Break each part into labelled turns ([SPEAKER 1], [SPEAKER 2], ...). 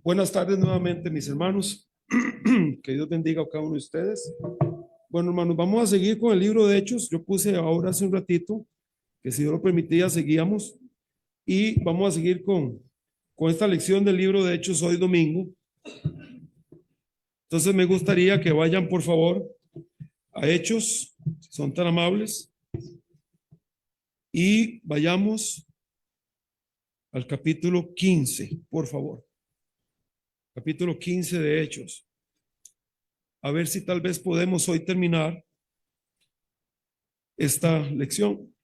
[SPEAKER 1] Buenas tardes nuevamente, mis hermanos. Que Dios bendiga a cada uno de ustedes. Bueno, hermanos, vamos a seguir con el libro de Hechos. Yo puse ahora hace un ratito que si Dios lo permitía, seguíamos. Y vamos a seguir con esta lección del libro de Hechos hoy domingo. Entonces me gustaría que vayan, por favor, a Hechos, si son tan amables, y vayamos al capítulo 15, por favor. Capítulo 15 de Hechos. A ver si tal vez podemos hoy terminar esta lección.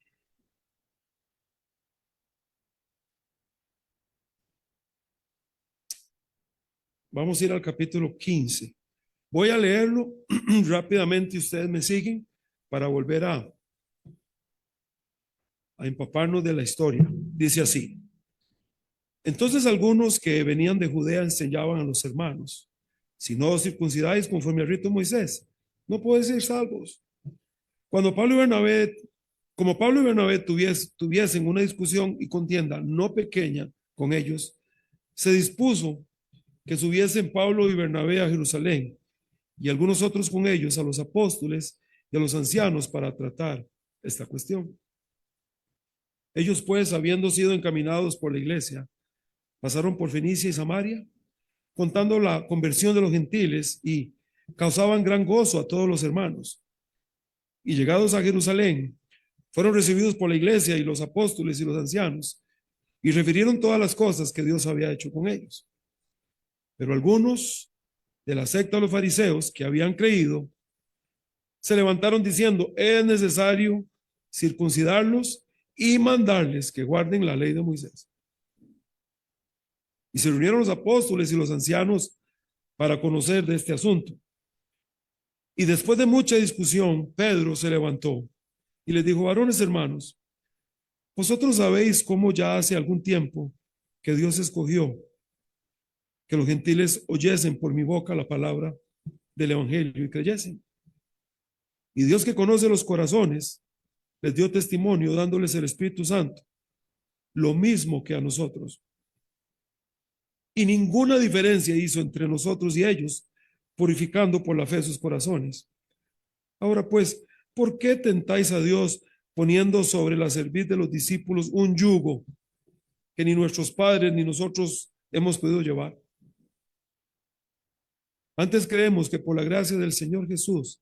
[SPEAKER 1] Vamos a ir al capítulo 15. Voy a leerlo rápidamente y ustedes me siguen para volver a empaparnos de la historia. Dice así: entonces algunos que venían de Judea enseñaban a los hermanos: si no os circuncidáis conforme al rito de Moisés, no podéis ser salvos. Como Pablo y Bernabé tuviesen una discusión y contienda no pequeña con ellos, se dispuso que subiesen Pablo y Bernabé a Jerusalén, y algunos otros con ellos a los apóstoles y a los ancianos para tratar esta cuestión. Ellos pues, habiendo sido encaminados por la iglesia, pasaron por Fenicia y Samaria, contando la conversión de los gentiles, y causaban gran gozo a todos los hermanos. Y llegados a Jerusalén, fueron recibidos por la iglesia y los apóstoles y los ancianos, y refirieron todas las cosas que Dios había hecho con ellos. Pero algunos de la secta de los fariseos que habían creído se levantaron diciendo: es necesario circuncidarlos y mandarles que guarden la ley de Moisés. Y se reunieron los apóstoles y los ancianos para conocer de este asunto. Y después de mucha discusión, Pedro se levantó y les dijo: varones hermanos, vosotros sabéis cómo ya hace algún tiempo que Dios escogió que los gentiles oyesen por mi boca la palabra del evangelio y creyesen. Y Dios, que conoce los corazones, les dio testimonio dándoles el Espíritu Santo, lo mismo que a nosotros. Y ninguna diferencia hizo entre nosotros y ellos, purificando por la fe sus corazones. Ahora pues, ¿por qué tentáis a Dios poniendo sobre la cerviz de los discípulos un yugo que ni nuestros padres ni nosotros hemos podido llevar? Antes creemos que por la gracia del Señor Jesús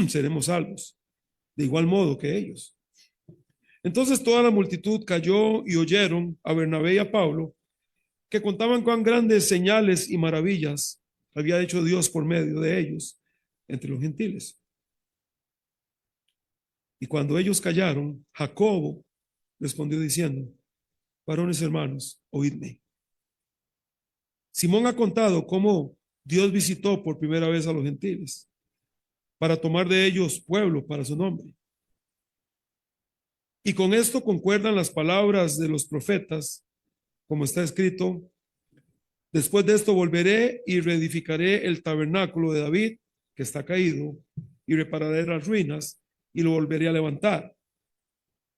[SPEAKER 1] seremos salvos, de igual modo que ellos. Entonces toda la multitud cayó y oyeron a Bernabé y a Pablo, que contaban cuán grandes señales y maravillas había hecho Dios por medio de ellos entre los gentiles. Y cuando ellos callaron, Jacobo respondió diciendo: varones hermanos, oídme. Simón ha contado cómo Dios visitó por primera vez a los gentiles para tomar de ellos pueblo para su nombre. Y con esto concuerdan las palabras de los profetas, como está escrito: después de esto volveré y reedificaré el tabernáculo de David, que está caído, y repararé las ruinas y lo volveré a levantar,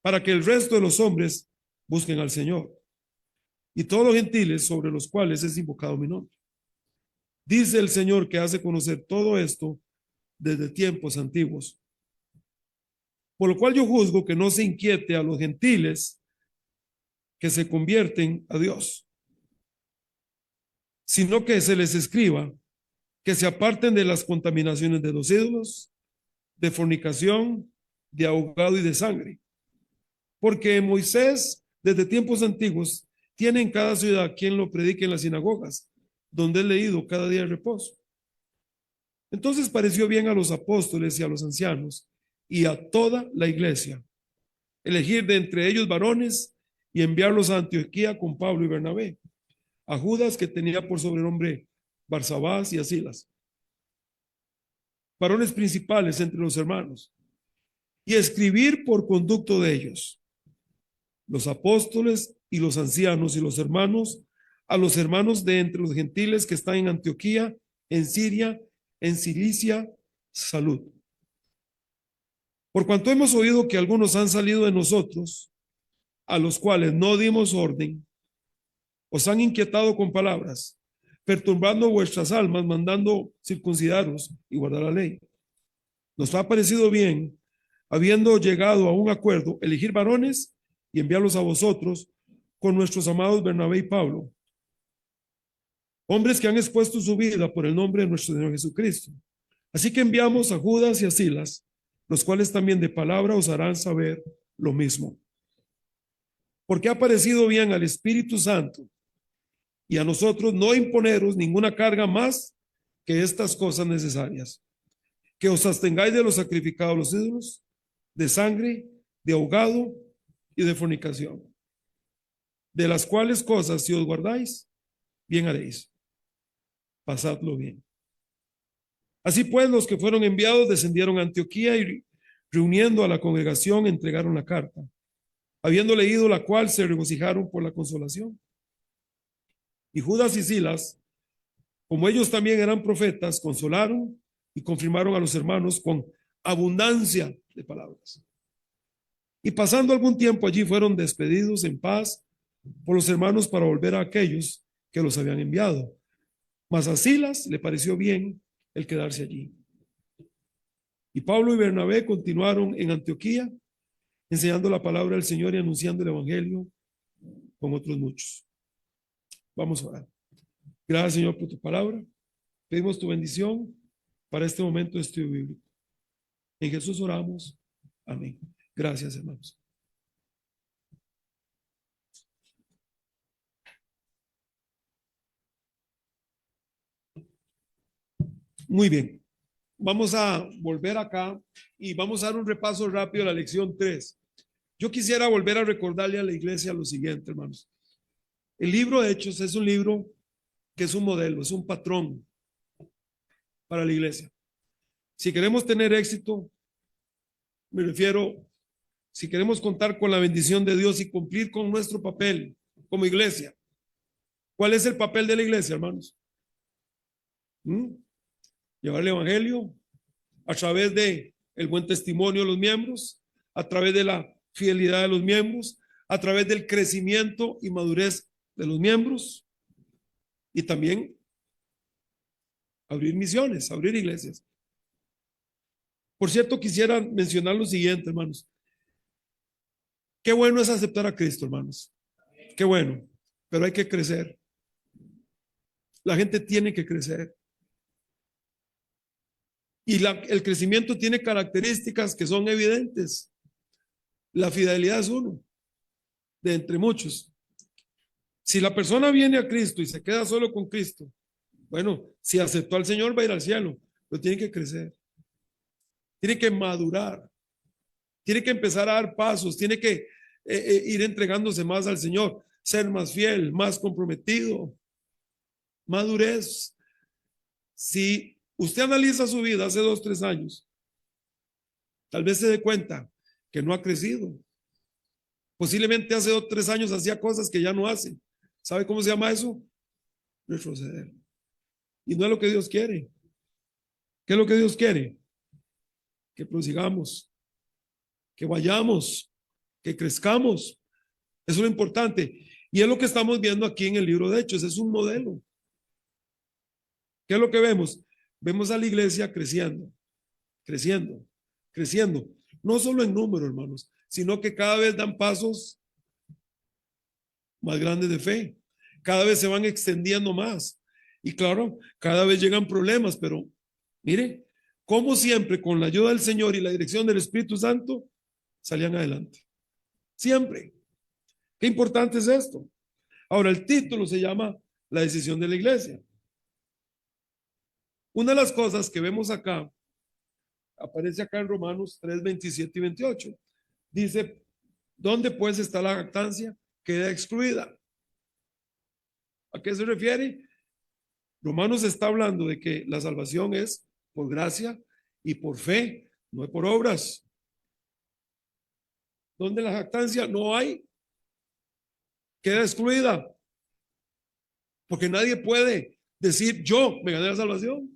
[SPEAKER 1] para que el resto de los hombres busquen al Señor, y todos los gentiles sobre los cuales es invocado mi nombre. Dice el Señor, que hace conocer todo esto desde tiempos antiguos. Por lo cual yo juzgo que no se inquiete a los gentiles que se convierten a Dios, sino que se les escriba que se aparten de las contaminaciones de los ídolos, de fornicación, de ahogado y de sangre. Porque Moisés, desde tiempos antiguos, tiene en cada ciudad quien lo predique en las sinagogas, donde es leído cada día de reposo. Entonces pareció bien a los apóstoles y a los ancianos y a toda la iglesia elegir de entre ellos varones y enviarlos a Antioquía con Pablo y Bernabé, a Judas, que tenía por sobrenombre Barsabás, y a Silas, varones principales entre los hermanos, y escribir por conducto de ellos, los apóstoles y los ancianos y los hermanos, a los hermanos de entre los gentiles que están en Antioquía, en Siria, en Cilicia, salud. Por cuanto hemos oído que algunos han salido de nosotros, a los cuales no dimos orden, os han inquietado con palabras, perturbando vuestras almas, mandando circuncidaros y guardar la ley. Nos ha parecido bien, habiendo llegado a un acuerdo, elegir varones y enviarlos a vosotros con nuestros amados Bernabé y Pablo, hombres que han expuesto su vida por el nombre de nuestro Señor Jesucristo. Así que enviamos a Judas y a Silas, los cuales también de palabra os harán saber lo mismo. Porque ha parecido bien al Espíritu Santo y a nosotros no imponeros ninguna carga más que estas cosas necesarias, que os abstengáis de los sacrificados a los ídolos, de sangre, de ahogado y de fornicación, de las cuales cosas si os guardáis, bien haréis. Pasadlo bien. Así pues, los que fueron enviados descendieron a Antioquía y reuniendo a la congregación entregaron la carta, habiendo leído la cual se regocijaron por la consolación. Y Judas y Silas, como ellos también eran profetas, consolaron y confirmaron a los hermanos con abundancia de palabras. Y pasando algún tiempo allí fueron despedidos en paz por los hermanos para volver a aquellos que los habían enviado. Mas a Silas le pareció bien el quedarse allí. Y Pablo y Bernabé continuaron en Antioquía, enseñando la palabra del Señor y anunciando el evangelio con otros muchos. Vamos a orar. Gracias, Señor, por tu palabra. Pedimos tu bendición para este momento de estudio bíblico. En Jesús oramos. Amén. Gracias, hermanos. Muy bien. Vamos a volver acá y vamos a dar un repaso rápido a la lección 3. Yo quisiera volver a recordarle a la iglesia lo siguiente, hermanos. El libro de Hechos es un libro que es un modelo, es un patrón para la iglesia. Si queremos tener éxito, me refiero, si queremos contar con la bendición de Dios y cumplir con nuestro papel como iglesia, ¿cuál es el papel de la iglesia, hermanos? Llevar el evangelio a través de el buen testimonio de los miembros, a través de la fidelidad de los miembros, a través del crecimiento y madurez de los miembros, y también abrir misiones, abrir iglesias. Por cierto, quisiera mencionar lo siguiente, hermanos. Qué bueno es aceptar a Cristo, hermanos. Qué bueno, pero hay que crecer. La gente tiene que crecer. Y el crecimiento tiene características que son evidentes. La fidelidad es uno, de entre muchos. Si la persona viene a Cristo y se queda solo con Cristo, bueno, si aceptó al Señor va a ir al cielo, pero tiene que crecer. Tiene que madurar. Tiene que empezar a dar pasos. Tiene que ir entregándose más al Señor. Ser más fiel, más comprometido. Madurez. Si usted analiza su vida hace 2, 3 años, tal vez se dé cuenta que no ha crecido. Posiblemente hace 2, 3 años hacía cosas que ya no hace. ¿Sabe cómo se llama eso? Retroceder. Y no es lo que Dios quiere. ¿Qué es lo que Dios quiere? Que prosigamos, que vayamos, que crezcamos. Eso es lo importante. Y es lo que estamos viendo aquí en el libro de Hechos. Es un modelo. ¿Qué es lo que vemos? Vemos a la iglesia creciendo, creciendo, creciendo. No solo en número, hermanos, sino que cada vez dan pasos más grandes de fe. Cada vez se van extendiendo más. Y claro, cada vez llegan problemas, pero mire, como siempre, con la ayuda del Señor y la dirección del Espíritu Santo, salían adelante. Siempre. Qué importante es esto. Ahora, el título se llama La decisión de la iglesia. Una de las cosas que vemos acá, aparece acá en Romanos 3, 27 y 28. Dice, ¿dónde pues está la jactancia? Queda excluida. ¿A qué se refiere? Romanos está hablando de que la salvación es por gracia y por fe, no es por obras. ¿Dónde la jactancia? No hay. Queda excluida. Porque nadie puede decir, yo me gané la salvación.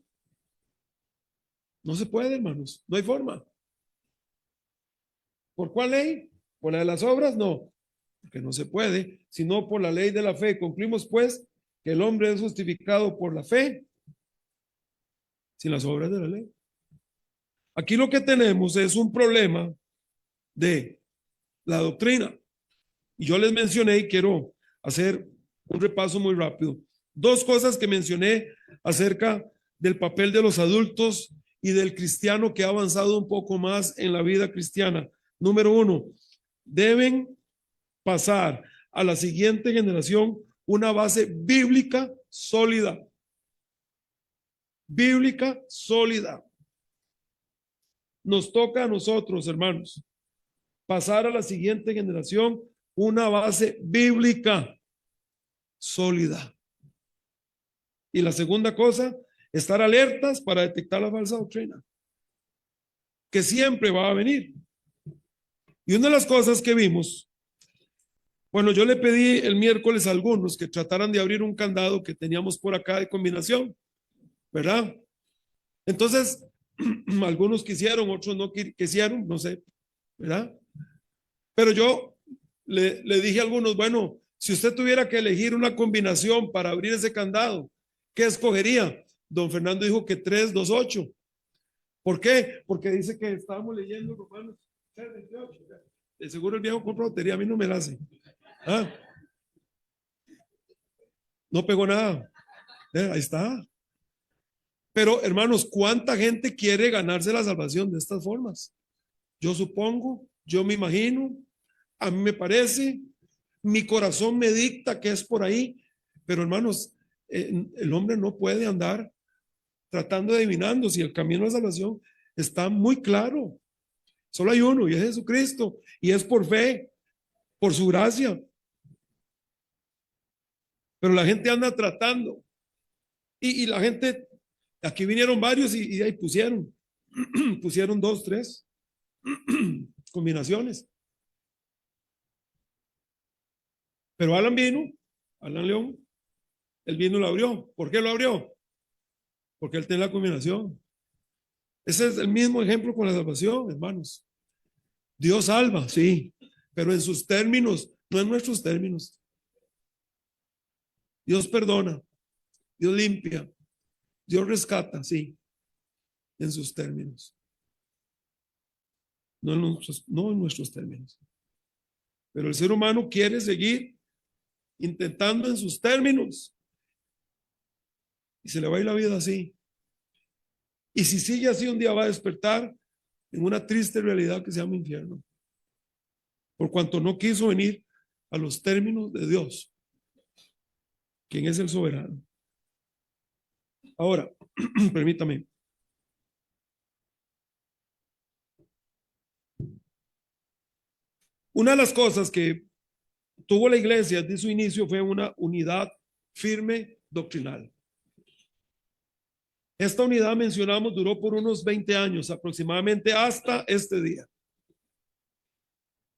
[SPEAKER 1] No se puede, hermanos. No hay forma. ¿Por cuál ley? ¿Por la de las obras? No, porque no se puede, sino por la ley de la fe. Concluimos pues que el hombre es justificado por la fe sin las obras de la ley. Aquí lo que tenemos es un problema de la doctrina. Y yo les mencioné y quiero hacer un repaso muy rápido. Dos cosas que mencioné acerca del papel de los adultos y del cristiano que ha avanzado un poco más en la vida cristiana. Número uno, deben pasar a la siguiente generación una base bíblica sólida. Bíblica sólida. Nos toca a nosotros, hermanos, pasar a la siguiente generación una base bíblica sólida. Y la segunda cosa, estar alertas para detectar la falsa doctrina, que siempre va a venir. Y una de las cosas que vimos, bueno, yo le pedí el miércoles a algunos que trataran de abrir un candado que teníamos por acá de combinación, ¿verdad? Entonces, algunos quisieron, otros no quisieron, no sé, ¿verdad? Pero yo le dije a algunos, bueno, si usted tuviera que elegir una combinación para abrir ese candado, ¿qué escogería? Don Fernando dijo que 3, 2, 8. ¿Por qué? Porque dice que estábamos leyendo Romanos 3, 28. De seguro el viejo compra lotería, a mí no me la hace. ¿Ah? No pegó nada. Ahí está. Pero hermanos, ¿cuánta gente quiere ganarse la salvación de estas formas? Yo supongo, yo me imagino, a mí me parece, mi corazón me dicta que es por ahí, pero hermanos, el hombre no puede andar tratando de adivinando si el camino de salvación está muy claro. Solo hay uno y es Jesucristo, y es por fe, por su gracia. Pero la gente anda tratando, y la gente, aquí vinieron varios y ahí pusieron, pusieron 2, 3 combinaciones. Pero Alan vino, Alan León, él vino y lo abrió. ¿Por qué lo abrió? Porque él tiene la combinación. Ese es el mismo ejemplo con la salvación, hermanos. Dios salva, sí, pero en sus términos, no en nuestros términos. Dios perdona, Dios limpia, Dios rescata, sí, en sus términos. No en nuestros términos. Pero el ser humano quiere seguir intentando en sus términos. Y se le va a ir la vida así. Y si sigue así, un día va a despertar en una triste realidad que se llama infierno. Por cuanto no quiso venir a los términos de Dios, quien es el soberano. Ahora, permítame. Una de las cosas que tuvo la iglesia desde su inicio fue una unidad firme doctrinal. Esta unidad, mencionamos, duró por unos 20 años aproximadamente hasta este día.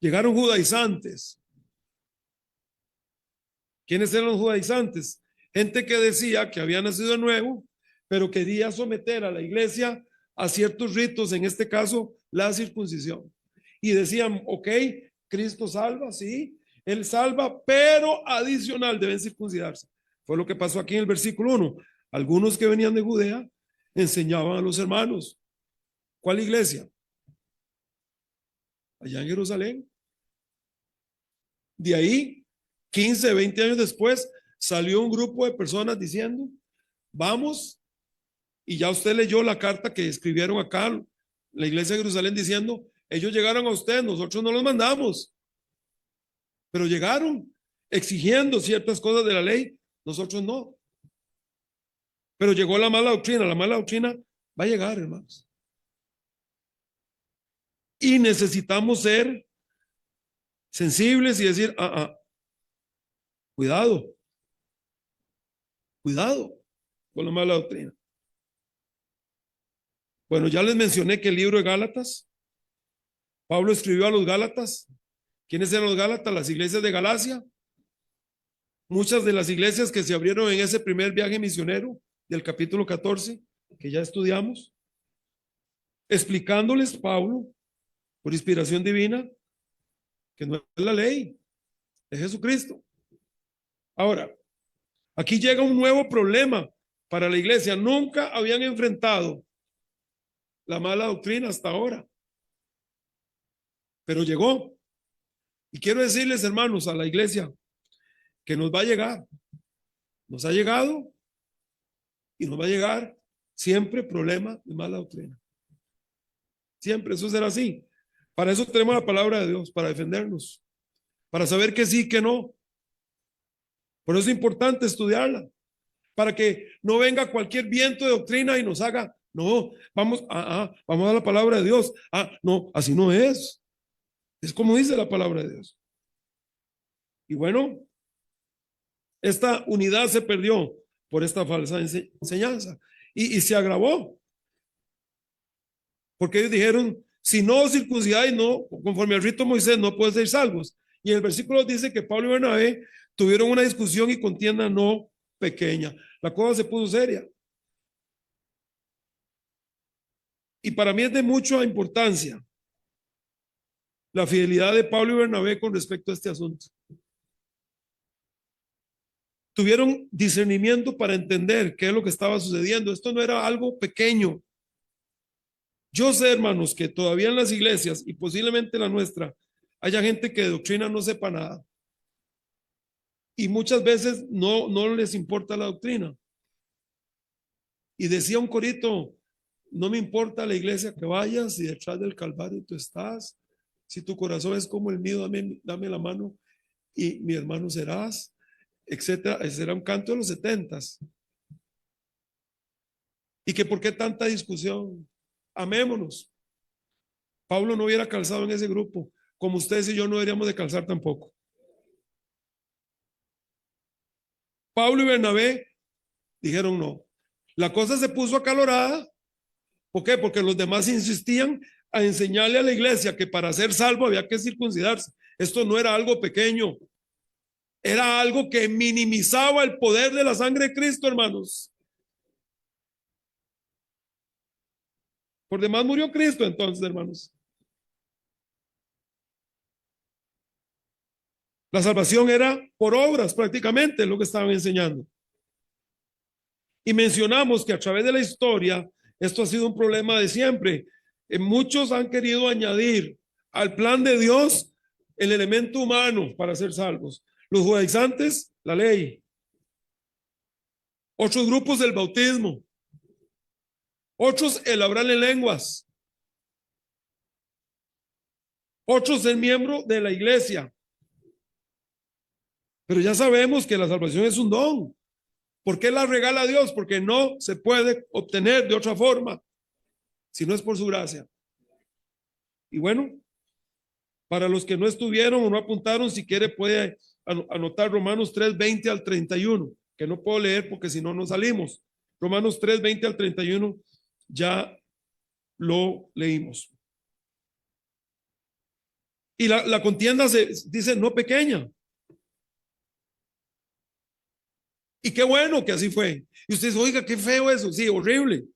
[SPEAKER 1] Llegaron judaizantes. ¿Quiénes eran los judaizantes? Gente que decía que había nacido de nuevo, pero quería someter a la iglesia a ciertos ritos, en este caso la circuncisión. Y decían, ok, Cristo salva, sí, Él salva, pero adicional deben circuncidarse. Fue lo que pasó aquí en el versículo 1. Algunos que venían de Judea enseñaban a los hermanos. ¿Cuál iglesia? Allá en Jerusalén. De ahí, 15, 20 años después, salió un grupo de personas diciendo, vamos, y ya usted leyó la carta que escribieron acá, la iglesia de Jerusalén, diciendo, ellos llegaron a usted, nosotros no los mandamos, pero llegaron exigiendo ciertas cosas de la ley, nosotros no. Pero llegó la mala doctrina va a llegar, hermanos. Y necesitamos ser sensibles y decir, cuidado con la mala doctrina. Bueno, ya les mencioné que el libro de Gálatas, Pablo escribió a los Gálatas. ¿Quiénes eran los Gálatas? Las iglesias de Galacia. Muchas de las iglesias que se abrieron en ese primer viaje misionero del capítulo 14, que ya estudiamos, explicándoles Pablo, por inspiración divina, que no es la ley, es Jesucristo. Ahora, Aquí llega un nuevo problema para la iglesia. Nunca habían enfrentado la mala doctrina hasta ahora, pero llegó. Y quiero decirles, hermanos, a la iglesia que nos va a llegar, nos ha llegado y nos va a llegar siempre problema de mala doctrina. Siempre, eso será así. Para eso tenemos la palabra de Dios, para defendernos, para saber que sí, que no. Por eso es importante estudiarla, para que no venga cualquier viento de doctrina y nos haga, no, vamos a la palabra de Dios. No, así no es. Es como dice la palabra de Dios. Y bueno, esta unidad se perdió por esta falsa enseñanza y se agravó. Porque ellos dijeron, si no circuncidáis, no, conforme al rito de Moisés, no pueden ser salvos. Y el versículo dice que Pablo y Bernabé tuvieron una discusión y contienda no pequeña. La cosa se puso seria. Y para mí es de mucha importancia la fidelidad de Pablo y Bernabé con respecto a este asunto. Tuvieron discernimiento para entender qué es lo que estaba sucediendo. Esto no era algo pequeño. Yo sé, hermanos, que todavía en las iglesias y posiblemente la nuestra haya gente que de doctrina no sepa nada. Y muchas veces no les importa la doctrina. Y decía un corito, no me importa la iglesia que vayas, si detrás del Calvario tú estás, si tu corazón es como el mío, dame la mano y mi hermano serás, etcétera. Ese era un canto de los 70s. ¿Y que por qué tanta discusión? Amémonos. Pablo no hubiera calzado en ese grupo, como ustedes y yo no deberíamos de calzar tampoco. Pablo y Bernabé dijeron no. La cosa se puso acalorada. ¿Por qué? Porque los demás insistían a enseñarle a la iglesia que para ser salvo había que circuncidarse. Esto no era algo pequeño. Era algo que minimizaba el poder de la sangre de Cristo, hermanos. Por demás murió Cristo entonces, hermanos. La salvación era por obras prácticamente lo que estaban enseñando. Y mencionamos que a través de la historia esto ha sido un problema de siempre. Muchos han querido añadir al plan de Dios el elemento humano para ser salvos. Los judaizantes, la ley. Otros grupos, el bautismo. Otros, el hablar en lenguas. Otros, el miembro de la iglesia. Pero ya sabemos que la salvación es un don. ¿Por qué la regala Dios? Porque no se puede obtener de otra forma, si no es por su gracia. Y bueno, para los que no estuvieron o no apuntaron, si quiere puede anotar Romanos 3, 20 al 31, que no puedo leer porque si no, no salimos. Romanos 3, 20 al 31, ya lo leímos. Y la contienda se dice no pequeña. Y qué bueno que así fue. Y usted dice, oiga, qué feo eso. Sí, horrible.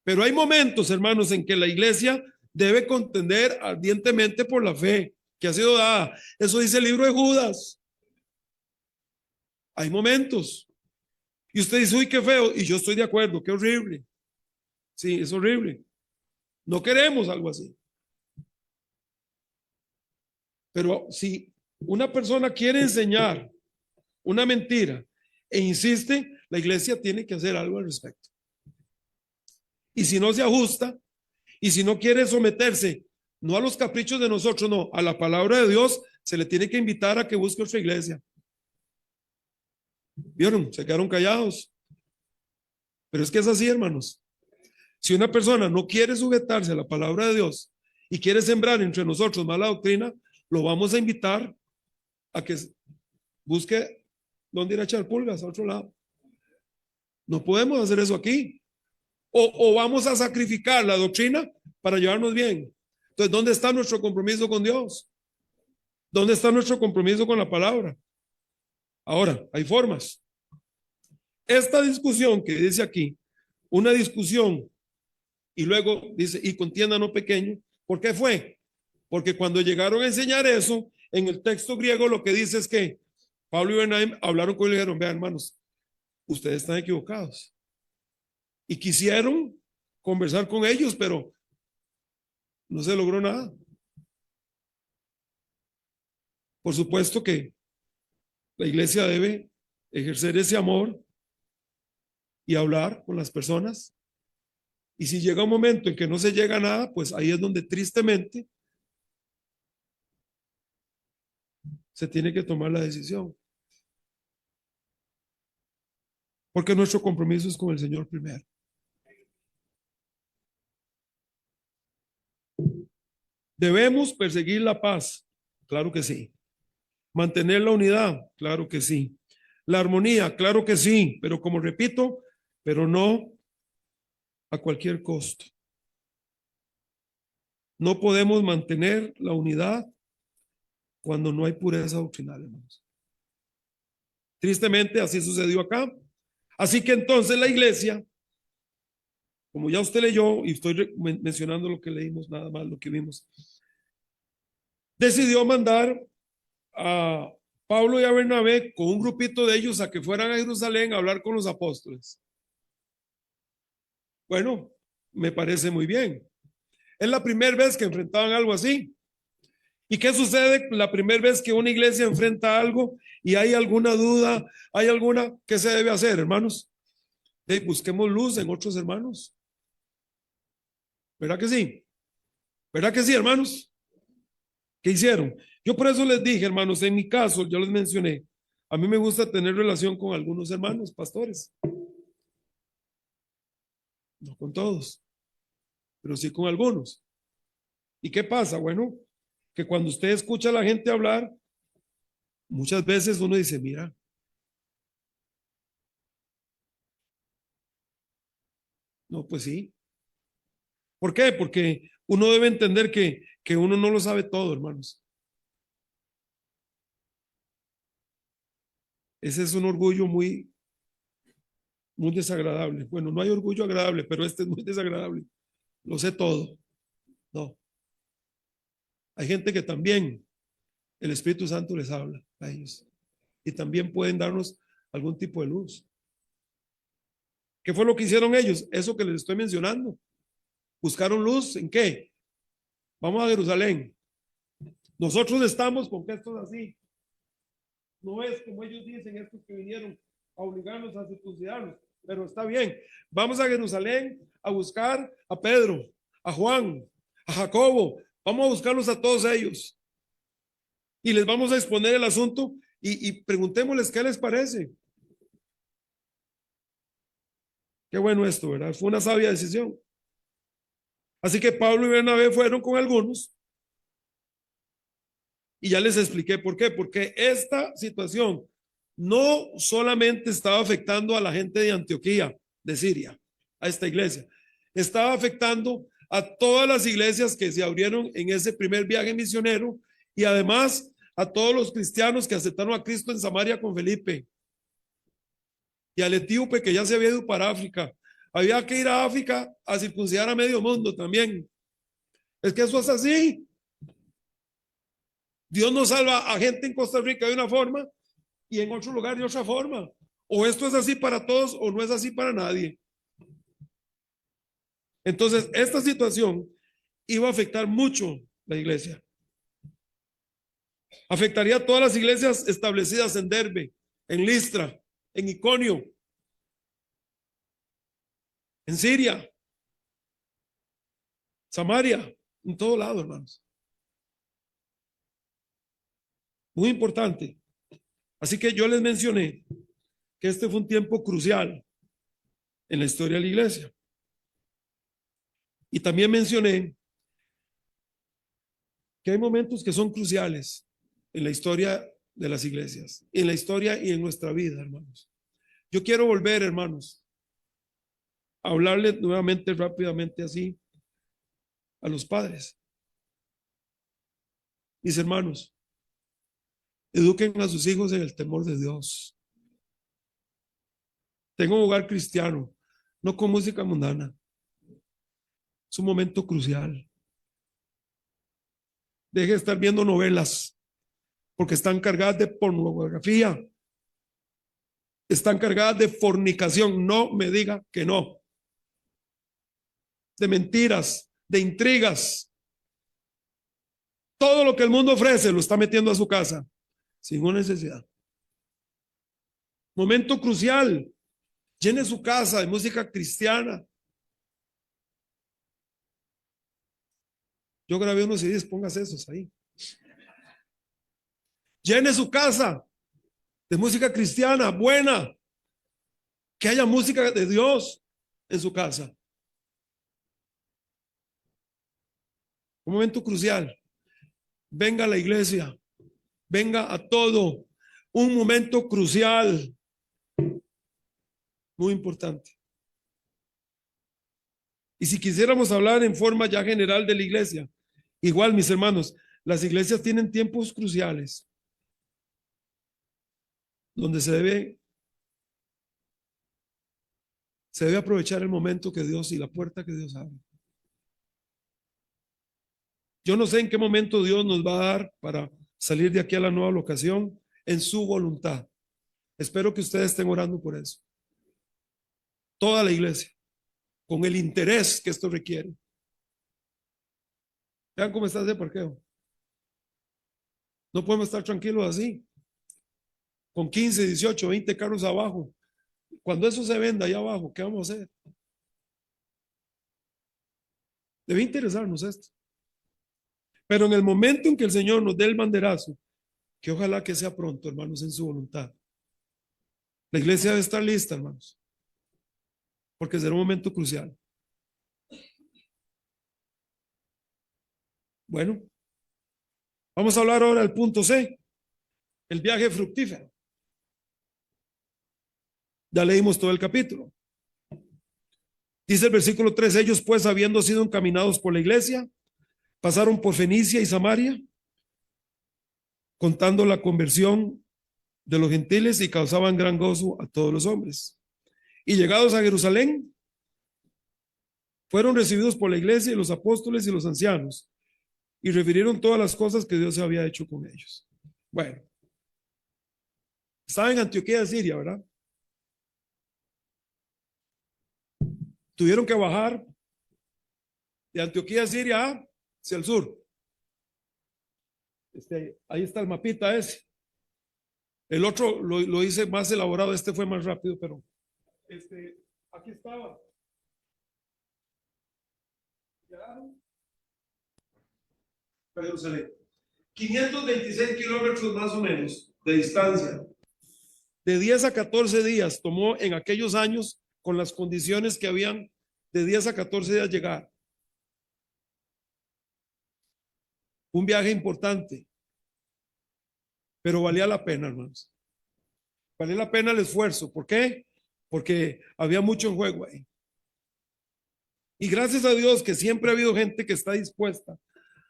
[SPEAKER 1] Pero hay momentos, hermanos, en que la iglesia debe contender ardientemente por la fe que ha sido dada. Eso dice el libro de Judas. Hay momentos. Y usted dice, uy, qué feo. Y yo estoy de acuerdo, qué horrible. Sí, es horrible. No queremos algo así. Pero si una persona quiere enseñar una mentira e insiste, la iglesia tiene que hacer algo al respecto. Y si no se ajusta, y si no quiere someterse, no a los caprichos de nosotros, no, a la palabra de Dios, se le tiene que invitar a que busque otra iglesia. ¿Vieron? Se quedaron callados. Pero es que es así, hermanos. Si una persona no quiere sujetarse a la palabra de Dios y quiere sembrar entre nosotros mala doctrina, lo vamos a invitar a que busque dónde ir a echar pulgas a otro lado. No podemos hacer eso aquí. O vamos a sacrificar la doctrina para llevarnos bien. Entonces, ¿dónde está nuestro compromiso con Dios? ¿Dónde está nuestro compromiso con la palabra? Ahora, hay formas. Esta discusión que dice aquí, una discusión, y luego dice, y contienda no pequeño, ¿por qué fue? Porque cuando llegaron a enseñar eso, en el texto griego lo que dice es que Pablo y Bernabé hablaron con ellos y dijeron, vean hermanos, ustedes están equivocados. Y quisieron conversar con ellos, pero no se logró nada. Por supuesto que la iglesia debe ejercer ese amor y hablar con las personas. Y si llega un momento en que no se llega a nada, pues ahí es donde tristemente se tiene que tomar la decisión. Porque nuestro compromiso es con el Señor primero. Debemos perseguir la paz, claro que sí. Mantener la unidad, claro que sí. La armonía, claro que sí, pero como repito, pero no a cualquier costo. No podemos mantener la unidad cuando no hay pureza doctrinal, hermanos. Tristemente, así sucedió acá. Así que entonces la iglesia, como ya usted leyó, y estoy mencionando lo que leímos, nada más lo que vimos, decidió mandar a Pablo y a Bernabé con un grupito de ellos a que fueran a Jerusalén a hablar con los apóstoles. Bueno, me parece muy bien. Es la primera vez que enfrentaban algo así. ¿Y qué sucede la primera vez que una iglesia enfrenta algo y hay alguna duda, hay alguna, qué se debe hacer, hermanos? Busquemos luz en otros hermanos. ¿Verdad que sí? ¿Verdad que sí, hermanos? ¿Qué hicieron? Yo por eso les dije, hermanos, en mi caso, yo les mencioné, a mí me gusta tener relación con algunos hermanos, pastores. No con todos, pero sí con algunos. ¿Y qué pasa? Bueno, que cuando usted escucha a la gente hablar, muchas veces uno dice, mira, no, pues sí. ¿Por qué? Porque uno debe entender que uno no lo sabe todo, hermanos. Ese es un orgullo muy desagradable. Bueno, no hay orgullo agradable, pero este es muy desagradable. Lo sé todo. No. Hay gente que también el Espíritu Santo les habla a ellos. Y también pueden darnos algún tipo de luz. ¿Qué fue lo que hicieron ellos? Eso que les estoy mencionando. ¿Buscaron luz en qué? Vamos a Jerusalén. Nosotros estamos con que esto es así. No es como ellos dicen, estos que vinieron a obligarnos a circuncidarnos. Pero está bien. Vamos a Jerusalén a buscar a Pedro, a Juan, a Jacobo. Vamos a buscarlos a todos ellos. Y les vamos a exponer el asunto y preguntémosles qué les parece. Qué bueno esto, ¿verdad? Fue una sabia decisión. Así que Pablo y Bernabé fueron con algunos y ya les expliqué por qué. Porque esta situación no solamente estaba afectando a la gente de Antioquía, de Siria, a esta iglesia, estaba afectando a todas las iglesias que se abrieron en ese primer viaje misionero y además a todos los cristianos que aceptaron a Cristo en Samaria con Felipe y al etíope que ya se había ido para África. Había que ir a África a circuncidar a medio mundo también. Es que eso es así. Dios no salva a gente en Costa Rica de una forma y en otro lugar de otra forma. O esto es así para todos o no es así para nadie. Entonces, esta situación iba a afectar mucho la iglesia. Afectaría a todas las iglesias establecidas en Derbe, en Listra, en Iconio, en Siria, Samaria, en todo lado, hermanos. Muy importante. Así que yo les mencioné que este fue un tiempo crucial en la historia de la iglesia. Y también mencioné que hay momentos que son cruciales en la historia de las iglesias, en la historia y en nuestra vida, hermanos. Yo quiero volver, hermanos, a hablarles nuevamente rápidamente así a los padres. Mis hermanos, eduquen a sus hijos en el temor de Dios. Tengo un hogar cristiano, no con música mundana. Es un momento crucial. Deje de estar viendo novelas porque están cargadas de pornografía, están cargadas de fornicación. No me diga que no. De mentiras, de intrigas. Todo lo que el mundo ofrece lo está metiendo a su casa sin una necesidad. Momento crucial. Llene su casa de música cristiana. Yo grabé unos CDs, póngase esos ahí. Llene su casa de música cristiana buena. Que haya música de Dios en su casa. Un momento crucial. Venga a la iglesia. Venga a todo. Un momento crucial. Muy importante. Y si quisiéramos hablar en forma ya general de la iglesia, igual, mis hermanos, las iglesias tienen tiempos cruciales donde se debe aprovechar el momento que Dios y la puerta que Dios abre. Yo no sé en qué momento Dios nos va a dar para salir de aquí a la nueva locación en su voluntad. Espero que ustedes estén orando por eso. Toda la iglesia, con el interés que esto requiere. Vean cómo está ese parqueo. No podemos estar tranquilos así, con 15, 18, 20 carros abajo. Cuando eso se venda allá abajo, ¿qué vamos a hacer? Debe interesarnos esto. Pero en el momento en que el Señor nos dé el banderazo, que ojalá que sea pronto, hermanos, en su voluntad, la iglesia debe estar lista, hermanos, porque será un momento crucial. Bueno, vamos a hablar ahora del punto C, el viaje fructífero. Ya leímos todo el capítulo. Dice el versículo 3, ellos pues habiendo sido encaminados por la iglesia, pasaron por Fenicia y Samaria, contando la conversión de los gentiles y causaban gran gozo a todos los hombres. Y llegados a Jerusalén, fueron recibidos por la iglesia y los apóstoles y los ancianos, y refirieron todas las cosas que Dios había hecho con ellos. Bueno, estaba en Antioquía de Siria, ¿verdad? Tuvieron que bajar de Antioquía de Siria hacia el sur. Ahí está el mapita ese. El otro lo hice más elaborado, este fue más rápido, pero aquí estaba. Jerusalén. 526 kilómetros más o menos de distancia. De 10 a 14 días tomó en aquellos años, con las condiciones que habían, de 10 a 14 días llegar. Un viaje importante, pero valía la pena, hermanos. Valía la pena el esfuerzo. ¿Por qué? Porque había mucho en juego ahí. Y gracias a Dios que siempre ha habido gente que está dispuesta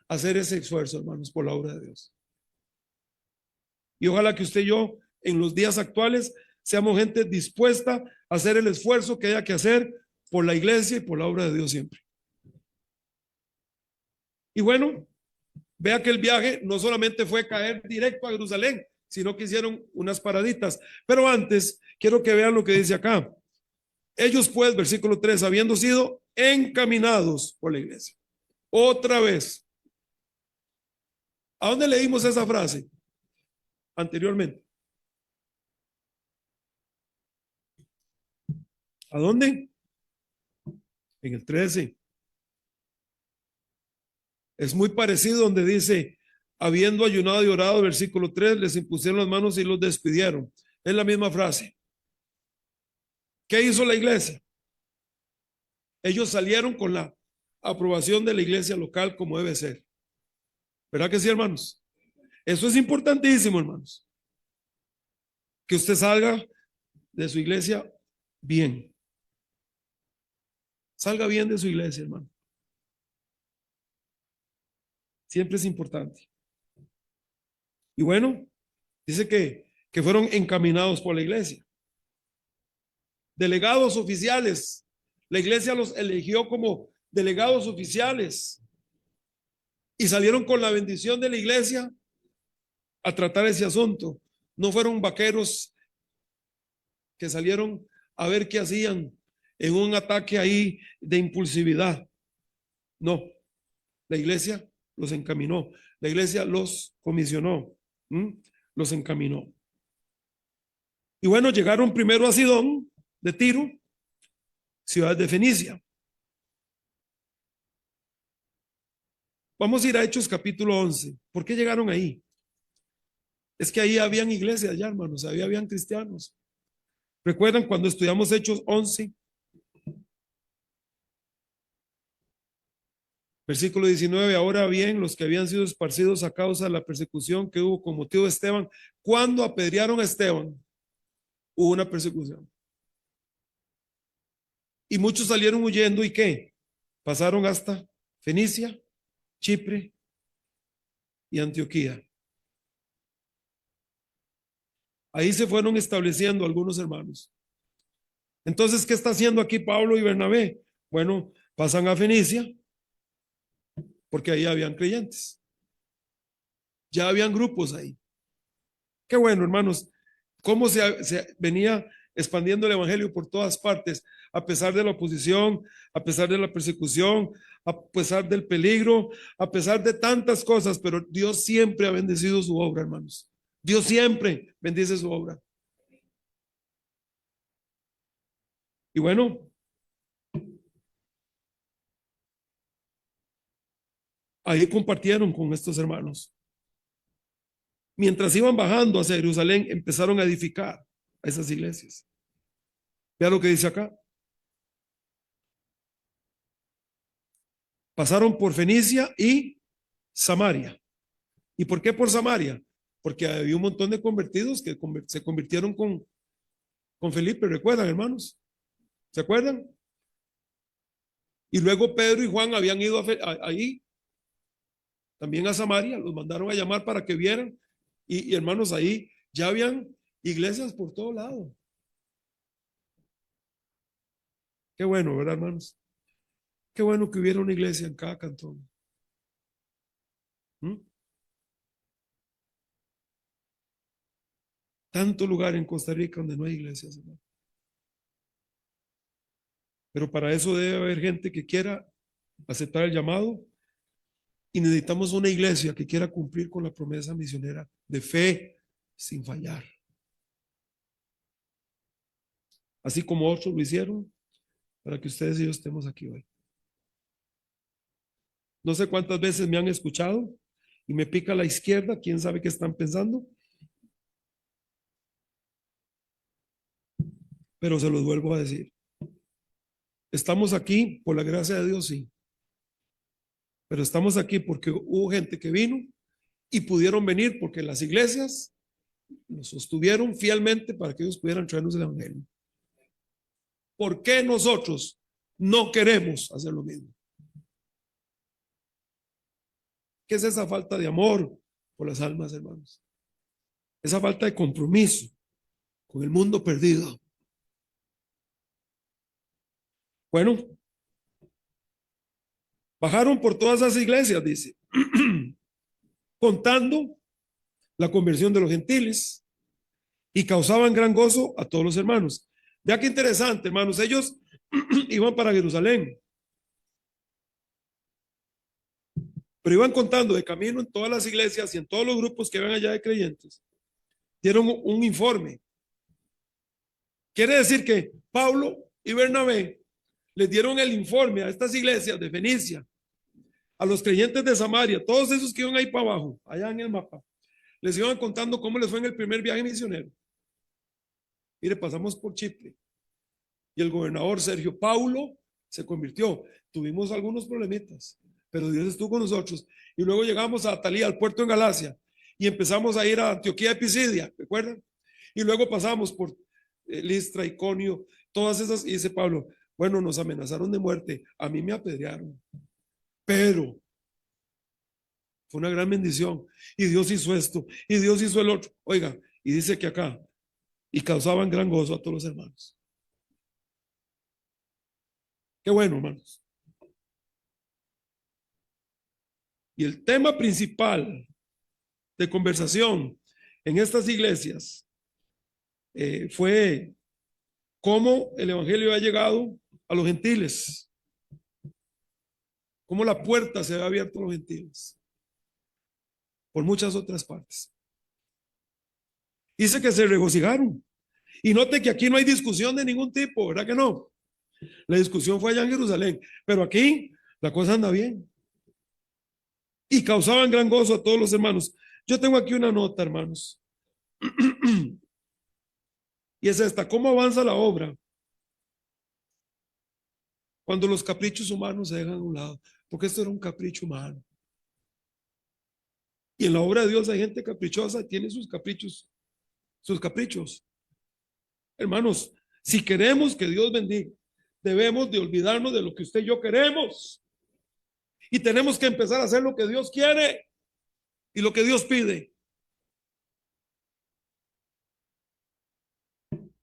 [SPEAKER 1] a hacer ese esfuerzo, hermanos, por la obra de Dios. Y ojalá que usted y yo, en los días actuales, seamos gente dispuesta a hacer el esfuerzo que haya que hacer por la iglesia y por la obra de Dios siempre. Y bueno, vea que el viaje no solamente fue caer directo a Jerusalén, sino que hicieron unas paraditas. Pero antes, quiero que vean lo que dice acá. Ellos pues, versículo 3, habiendo sido encaminados por la iglesia. Otra vez. ¿A dónde leímos esa frase? Anteriormente. ¿A dónde? En el 13. Es muy parecido donde dice, habiendo ayunado y orado, versículo 3, les impusieron las manos y los despidieron. Es la misma frase. ¿Qué hizo la iglesia? Ellos salieron con la aprobación de la iglesia local como debe ser. ¿Verdad que sí, hermanos? Eso es importantísimo, hermanos. Que usted salga de su iglesia bien. Salga bien de su iglesia, hermano. Siempre es importante. Y bueno, dice que fueron encaminados por la iglesia. Delegados oficiales. La iglesia los eligió como delegados oficiales. Y salieron con la bendición de la iglesia a tratar ese asunto. No fueron vaqueros que salieron a ver qué hacían en un ataque ahí de impulsividad. No, la iglesia los encaminó, la iglesia los comisionó, los encaminó. Y bueno, llegaron primero a Sidón de Tiro, ciudad de Fenicia. Vamos a ir a Hechos capítulo 11. ¿Por qué llegaron ahí? Es que ahí habían iglesias ya, hermanos, ahí habían cristianos. ¿Recuerdan cuando estudiamos Hechos 11? Versículo 19, ahora bien, los que habían sido esparcidos a causa de la persecución que hubo con motivo de Esteban, cuando apedrearon a Esteban, hubo una persecución. Y muchos salieron huyendo, ¿y qué? Pasaron hasta Fenicia, Chipre y Antioquía. Ahí se fueron estableciendo algunos hermanos. Entonces, ¿qué está haciendo aquí Pablo y Bernabé? Bueno, pasan a Fenicia, porque ahí habían creyentes. Ya habían grupos ahí. Qué bueno, hermanos, cómo se venía expandiendo el evangelio por todas partes, a pesar de la oposición, a pesar de la persecución, a pesar del peligro, a pesar de tantas cosas, pero Dios siempre ha bendecido su obra, hermanos. Dios siempre bendice su obra. Y bueno, ahí compartieron con estos hermanos. Mientras iban bajando hacia Jerusalén, empezaron a edificar a esas iglesias. Vea lo que dice acá. Pasaron por Fenicia y Samaria. ¿Y por qué por Samaria? Porque había un montón de convertidos que se convirtieron con Felipe, ¿recuerdan, hermanos? ¿Se acuerdan? Y luego Pedro y Juan habían ido ahí, también a Samaria, los mandaron a llamar para que vieran. Y hermanos, ahí ya habían iglesias por todo lado. Qué bueno, ¿verdad, hermanos? Qué bueno que hubiera una iglesia en cada cantón. ¿Mm? Tanto lugar en Costa Rica donde no hay iglesias, hermano. Pero para eso debe haber gente que quiera aceptar el llamado y necesitamos una iglesia que quiera cumplir con la promesa misionera de fe sin fallar. Así como otros lo hicieron para que ustedes y yo estemos aquí hoy. No sé cuántas veces me han escuchado y me pica a la izquierda, quién sabe qué están pensando, pero se los vuelvo a decir. Estamos aquí por la gracia de Dios, sí, pero estamos aquí porque hubo gente que vino y pudieron venir porque las iglesias nos sostuvieron fielmente para que ellos pudieran traernos el evangelio. ¿Por qué nosotros no queremos hacer lo mismo? ¿Qué es esa falta de amor por las almas, hermanos? Esa falta de compromiso con el mundo perdido. Bueno, bajaron por todas las iglesias, dice, contando la conversión de los gentiles y causaban gran gozo a todos los hermanos. Vea qué interesante, hermanos. Ellos iban para Jerusalén, pero iban contando de camino en todas las iglesias y en todos los grupos que iban allá de creyentes. Dieron un informe. Quiere decir que Pablo y Bernabé les dieron el informe a estas iglesias de Fenicia, a los creyentes de Samaria, todos esos que iban ahí para abajo, allá en el mapa, les iban contando cómo les fue en el primer viaje misionero. Mire, pasamos por Chipre y el gobernador Sergio Paulo se convirtió. Tuvimos algunos problemitas, pero Dios estuvo con nosotros. Y luego llegamos a Atalía, al puerto en Galacia, y empezamos a ir a Antioquía de Pisidia, ¿recuerdan? Y luego pasamos por Listra, Iconio, todas esas, y dice Pablo, bueno, nos amenazaron de muerte, a mí me apedrearon, pero fue una gran bendición, y Dios hizo esto, y Dios hizo el otro, oiga, y dice que acá, y causaban gran gozo a todos los hermanos. Qué bueno, hermanos. Y el tema principal de conversación en estas iglesias fue cómo el evangelio ha llegado a los gentiles, cómo la puerta se ha abierto a los gentiles por muchas otras partes. Dice que se regocijaron. Y note que aquí no hay discusión de ningún tipo, ¿verdad que no? La discusión fue allá en Jerusalén, pero aquí la cosa anda bien. Y causaban gran gozo a todos los hermanos. Yo tengo aquí una nota, hermanos. Y es esta: ¿cómo avanza la obra cuando los caprichos humanos se dejan a un lado? Porque esto era un capricho humano. Y en la obra de Dios hay gente caprichosa, tiene sus caprichos, sus caprichos. Hermanos, si queremos que Dios bendiga, debemos de olvidarnos de lo que usted y yo queremos. Y tenemos que empezar a hacer lo que Dios quiere y lo que Dios pide.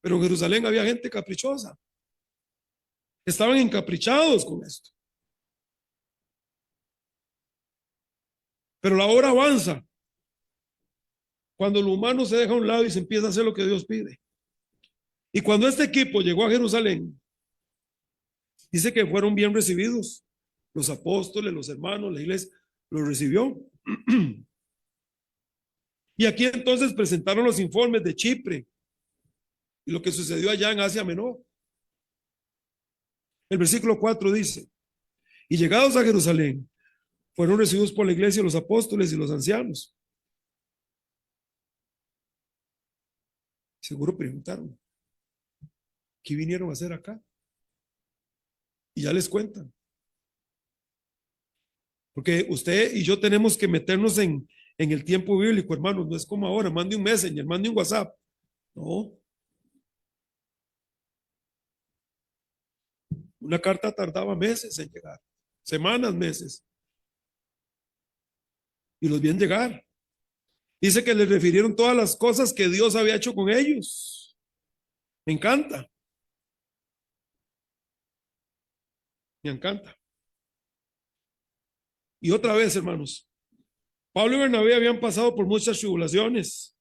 [SPEAKER 1] Pero en Jerusalén había gente caprichosa. Estaban encaprichados con esto. Pero la obra avanza cuando lo humano se deja a un lado y se empieza a hacer lo que Dios pide. Y cuando este equipo llegó a Jerusalén, dice que fueron bien recibidos. Los apóstoles, los hermanos, la iglesia los recibió. Y aquí entonces presentaron los informes de Chipre y lo que sucedió allá en Asia Menor. El versículo 4 dice: y llegados a Jerusalén, fueron recibidos por la iglesia los apóstoles y los ancianos. Seguro preguntaron: ¿qué vinieron a hacer acá? Y ya les cuentan. Porque usted y yo tenemos que meternos en el tiempo bíblico, hermanos. No es como ahora, mande un Messenger, mande un WhatsApp. No. Una carta tardaba meses en llegar, semanas, meses. Y los vieron llegar. Dice que les refirieron todas las cosas que Dios había hecho con ellos. Me encanta. Me encanta. Y otra vez, hermanos, Pablo y Bernabé habían pasado por muchas tribulaciones,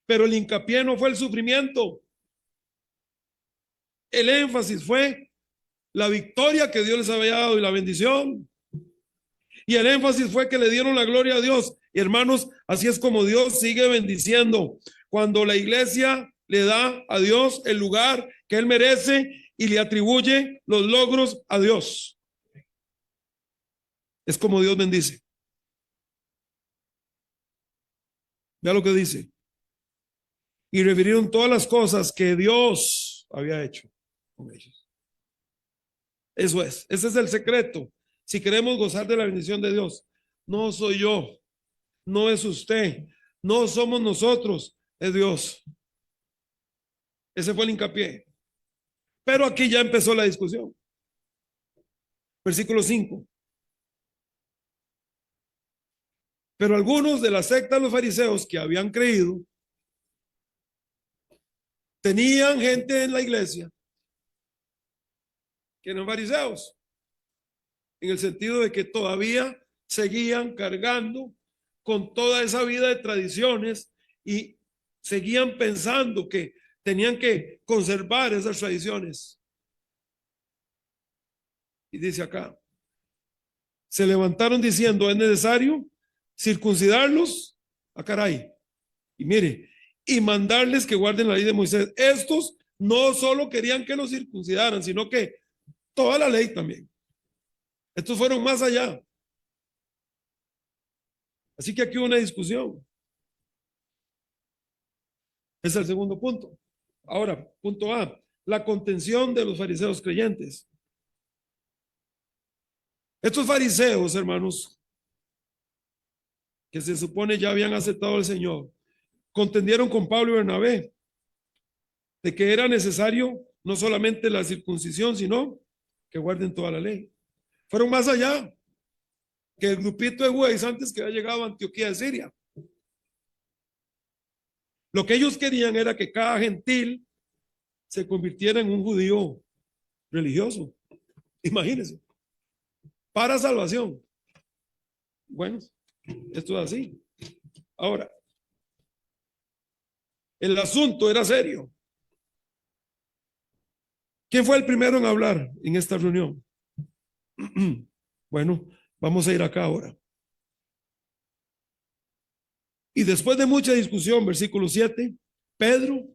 [SPEAKER 1] pero el hincapié no fue el sufrimiento. El énfasis fue la victoria que Dios les había dado y la bendición. Y el énfasis fue que le dieron la gloria a Dios. Y hermanos, así es como Dios sigue bendiciendo. Cuando la iglesia le da a Dios el lugar que Él merece y le atribuye los logros a Dios. Es como Dios bendice. Vea lo que dice. Y refirieron todas las cosas que Dios había hecho con ellos. Eso es. Ese es el secreto. Si queremos gozar de la bendición de Dios, no soy yo, no es usted, no somos nosotros, es Dios. Ese fue el hincapié. Pero aquí ya empezó la discusión. Versículo 5. Pero algunos de la secta de los fariseos que habían creído tenían gente en la iglesia que eran fariseos, en el sentido de que todavía seguían cargando con toda esa vida de tradiciones y seguían pensando que tenían que conservar esas tradiciones. Y dice acá, se levantaron diciendo: es necesario circuncidarlos, a caray, y mire, y mandarles que guarden la ley de Moisés. Estos no solo querían que los circuncidaran, sino que toda la ley también. Estos fueron más allá. Así que aquí hubo una discusión. Es el segundo punto. Ahora, punto A, la contención de los fariseos creyentes. Estos fariseos, hermanos, que se supone ya habían aceptado al Señor, contendieron con Pablo y Bernabé de que era necesario no solamente la circuncisión, sino que guarden toda la ley. Fueron más allá que el grupito de judaizantes que había llegado a Antioquía de Siria. Lo que ellos querían era que cada gentil se convirtiera en un judío religioso. Imagínense. Para salvación. Bueno, esto es así. Ahora, El asunto era serio. ¿Quién fue el primero en hablar en esta reunión? Bueno, vamos a ir acá ahora. Y después de mucha discusión, versículo 7, Pedro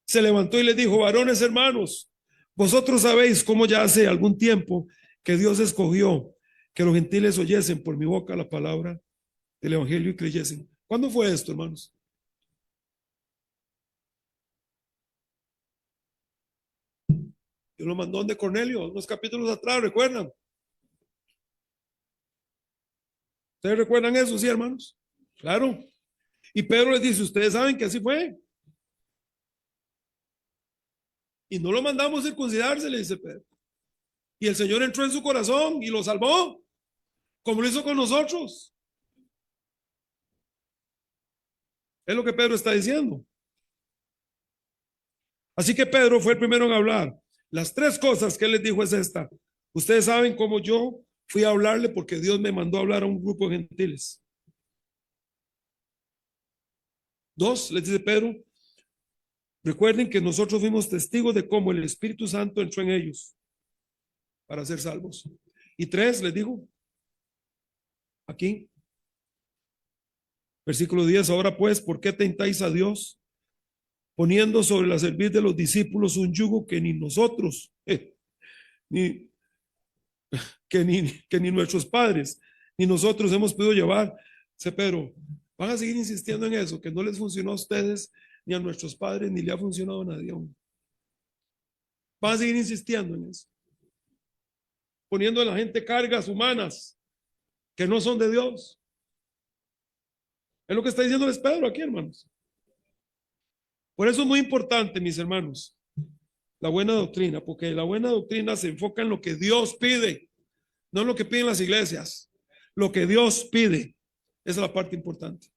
[SPEAKER 1] se levantó y les dijo: varones hermanos, vosotros sabéis cómo ya hace algún tiempo que Dios escogió que los gentiles oyesen por mi boca la palabra del evangelio y creyesen. ¿Cuándo fue esto, hermanos? Dios lo mandó de Cornelio, unos capítulos atrás, ¿recuerdan? ¿Ustedes recuerdan eso, sí, hermanos? Claro. Y Pedro les dice: ustedes saben que así fue. Y no lo mandamos circuncidarse, le dice Pedro. Y el Señor entró en su corazón y lo salvó, como lo hizo con nosotros. Es lo que Pedro está diciendo. Así que Pedro fue el primero en hablar. Las tres cosas que él les dijo es esta: ustedes saben cómo yo fui a hablarle porque Dios me mandó a hablar a un grupo de gentiles. Dos, les dice Pedro, recuerden que nosotros fuimos testigos de cómo el Espíritu Santo entró en ellos para ser salvos. Y tres, les digo, aquí, versículo 10, ahora pues, ¿por qué tentáis a Dios poniendo sobre la cerviz de los discípulos un yugo que ni nosotros, ni, que ni nuestros padres, ni nosotros hemos podido llevar? Dice Pedro, van a seguir insistiendo en eso, que no les funcionó a ustedes, ni a nuestros padres, ni le ha funcionado a nadie aún. Van a seguir insistiendo en eso, poniendo a la gente cargas humanas que no son de Dios. Es lo que está diciéndoles Pedro aquí, hermanos. Por eso es muy importante, mis hermanos, la buena doctrina, porque la buena doctrina se enfoca en lo que Dios pide, no en lo que piden las iglesias. Lo que Dios pide, esa es la parte importante.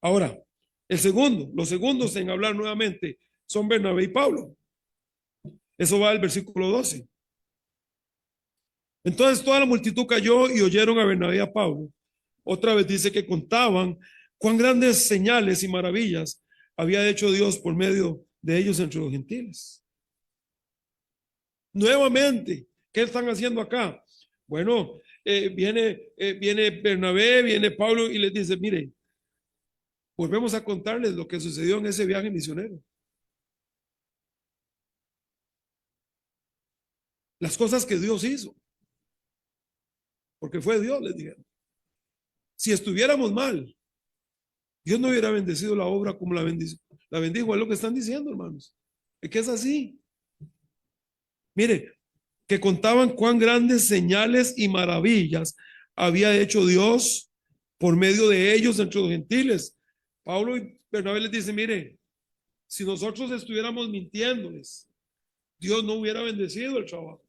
[SPEAKER 1] Ahora, los segundos en hablar nuevamente son Bernabé y Pablo. Eso va al versículo 12. Entonces toda la multitud cayó y oyeron a Bernabé y a Pablo. Otra vez dice que contaban cuán grandes señales y maravillas había hecho Dios por medio de ellos entre los gentiles. Nuevamente, ¿qué están haciendo acá? Bueno, viene Bernabé, viene Pablo y les dice: mire, volvemos a contarles lo que sucedió en ese viaje misionero. Las cosas que Dios hizo. Porque fue Dios, les dijeron. Si estuviéramos mal, Dios no hubiera bendecido la obra como la bendijo. Es lo que están diciendo, hermanos. Es que es así. Mire, que contaban cuán grandes señales y maravillas había hecho Dios por medio de ellos entre los gentiles. Pablo y Bernabé les dicen: mire, si nosotros estuviéramos mintiéndoles, Dios no hubiera bendecido el trabajo.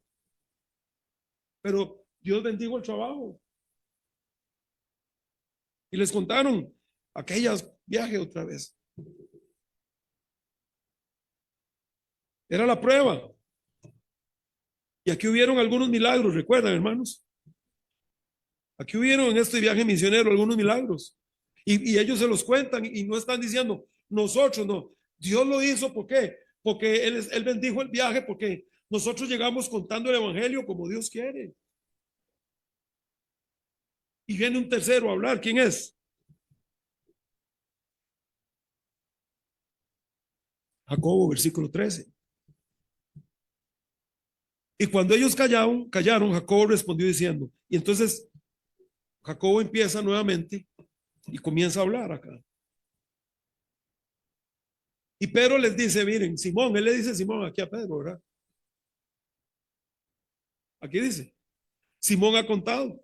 [SPEAKER 1] Pero Dios bendijo el trabajo. Y les contaron aquellas viajes otra vez. Era la prueba. Y aquí hubieron algunos milagros, recuerdan, hermanos. Aquí hubieron en este viaje misionero algunos milagros. Y ellos se los cuentan y no están diciendo nosotros, no. Dios lo hizo, ¿por qué? Porque él bendijo el viaje, porque nosotros llegamos contando el evangelio como Dios quiere. Y viene un tercero a hablar. ¿Quién es? Jacobo, versículo 13. Y cuando ellos callaron, Jacobo respondió diciendo, y entonces Jacobo empieza nuevamente y comienza a hablar acá. Y Pedro les dice: miren, Simón, él le dice Simón aquí a Pedro, ¿verdad? Aquí dice, Simón ha contado.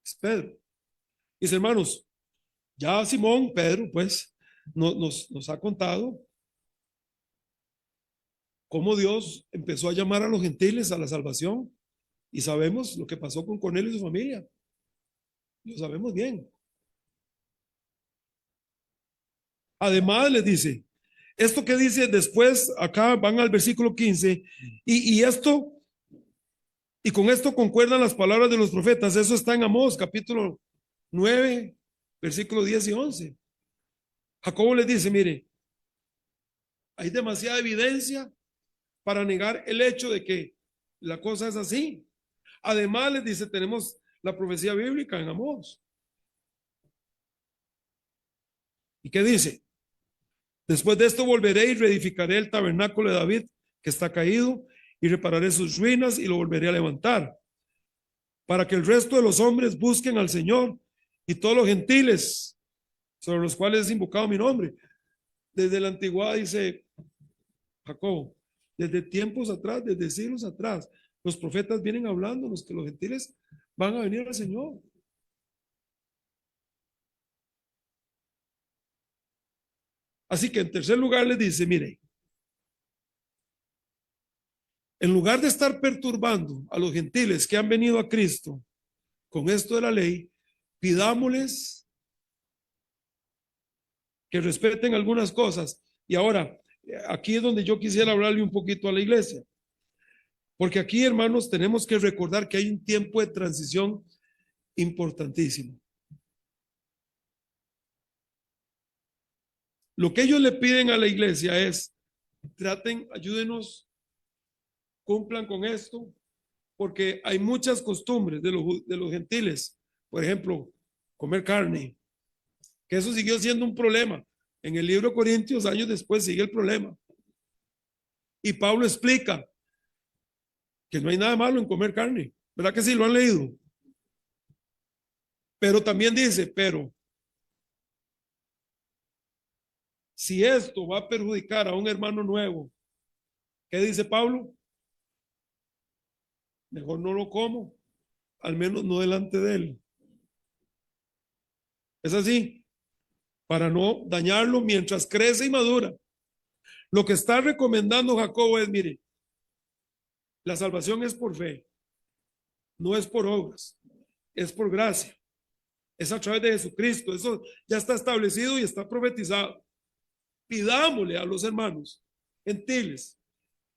[SPEAKER 1] Es Pedro. Dice: hermanos, ya Simón, Pedro, pues, nos ha contado cómo Dios empezó a llamar a los gentiles a la salvación. Y sabemos lo que pasó con Cornelio y su familia. Lo sabemos bien. Además, les dice, esto que dice después, acá van al versículo 15, y con esto concuerdan las palabras de los profetas. Eso está en Amós, capítulo 9, versículos 10 y 11. Jacobo les dice, mire, hay demasiada evidencia para negar el hecho de que la cosa es así. Además les dice, tenemos la profecía bíblica en Amós. ¿Y qué dice? Después de esto volveré y reedificaré el tabernáculo de David que está caído y repararé sus ruinas y lo volveré a levantar para que el resto de los hombres busquen al Señor y todos los gentiles sobre los cuales es invocado mi nombre. Desde la antigüedad dice Jacob, desde tiempos atrás, desde siglos atrás, los profetas vienen hablándonos que los gentiles van a venir al Señor. Así que en tercer lugar les dice, mire, en lugar de estar perturbando a los gentiles que han venido a Cristo con esto de la ley, pidámosles que respeten algunas cosas. Y ahora, aquí es donde yo quisiera hablarle un poquito a la iglesia. Porque aquí, hermanos, tenemos que recordar que hay un tiempo de transición importantísimo. Lo que ellos le piden a la iglesia es, traten, ayúdenos, cumplan con esto, porque hay muchas costumbres de los gentiles. Por ejemplo, comer carne, que eso siguió siendo un problema. En el libro de Corintios, años después, sigue el problema. Y Pablo explica que no hay nada malo en comer carne. ¿Verdad que sí? Lo han leído. Pero también dice, pero si esto va a perjudicar a un hermano nuevo, ¿qué dice Pablo? Mejor no lo como, al menos no delante de él. Es así, para no dañarlo mientras crece y madura. Lo que está recomendando Jacobo es, mire, la salvación es por fe, no es por obras, es por gracia, es a través de Jesucristo. Eso ya está establecido y está profetizado. Pidámosle a los hermanos gentiles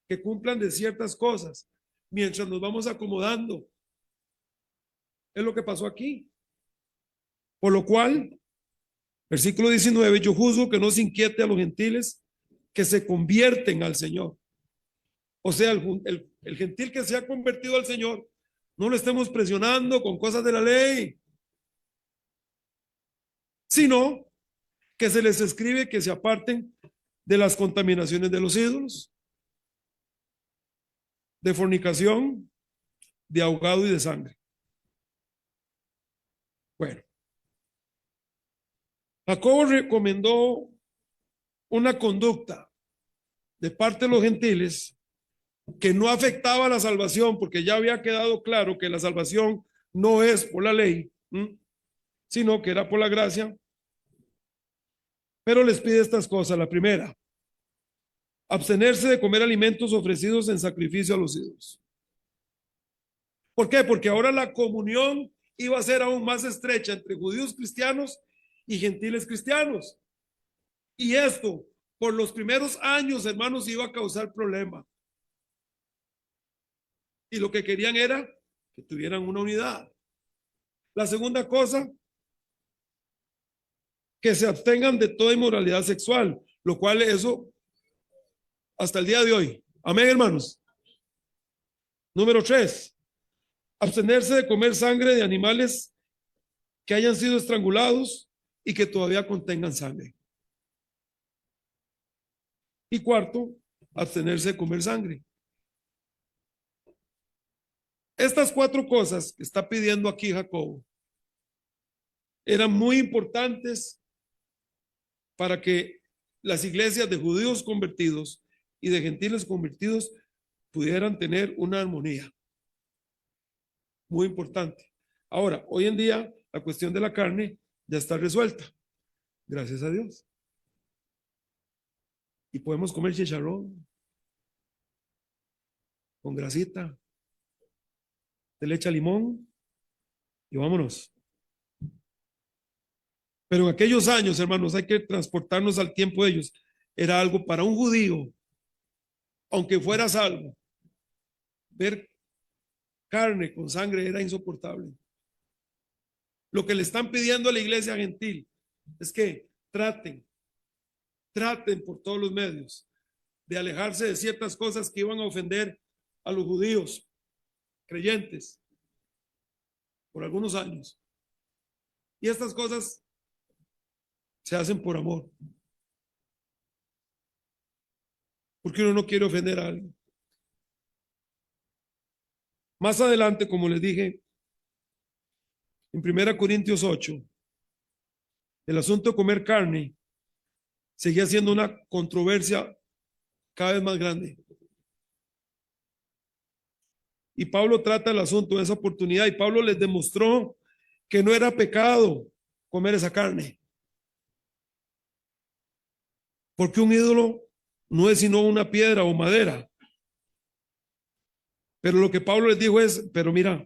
[SPEAKER 1] que cumplan de ciertas cosas mientras nos vamos acomodando. Es lo que pasó aquí. Por lo cual, versículo 19, yo juzgo que no se inquiete a los gentiles que se convierten al Señor. O sea, el gentil que se ha convertido al Señor, no lo estemos presionando con cosas de la ley, sino que se les escribe que se aparten de las contaminaciones de los ídolos, de fornicación, de ahogado y de sangre. Bueno, Jacobo recomendó una conducta de parte de los gentiles que no afectaba la salvación, porque ya había quedado claro que la salvación no es por la ley, sino que era por la gracia. Pero les pide estas cosas. La primera, abstenerse de comer alimentos ofrecidos en sacrificio a los ídolos. ¿Por qué? Porque ahora la comunión iba a ser aún más estrecha entre judíos cristianos y gentiles cristianos. Y esto, por los primeros años, hermanos, iba a causar problema. Y lo que querían era que tuvieran una unidad. La segunda cosa, que se abstengan de toda inmoralidad sexual, lo cual eso hasta el día de hoy. Amén, hermanos. Número 3, abstenerse de comer sangre de animales que hayan sido estrangulados y que todavía contengan sangre. Y cuarto, abstenerse de comer sangre. Estas 4 cosas que está pidiendo aquí Jacobo eran muy importantes para que las iglesias de judíos convertidos y de gentiles convertidos pudieran tener una armonía. Muy importante. Ahora, hoy en día, la cuestión de la carne ya está resuelta. Gracias a Dios. Y podemos comer chicharrón con grasita, se le echa limón y vámonos. Pero en aquellos años, hermanos, hay que transportarnos al tiempo de ellos. Era algo para un judío, aunque fuera salvo, ver carne con sangre era insoportable. Lo que le están pidiendo a la iglesia gentil es que traten por todos los medios de alejarse de ciertas cosas que iban a ofender a los judíos creyentes por algunos años. Y estas cosas se hacen por amor. Porque uno no quiere ofender a alguien. Más adelante, como les dije, en 1 Corintios 8, el asunto de comer carne seguía siendo una controversia cada vez más grande. Y Pablo trata el asunto de esa oportunidad y Pablo les demostró que no era pecado comer esa carne. Porque un ídolo no es sino una piedra o madera. Pero lo que Pablo les dijo es, pero mira,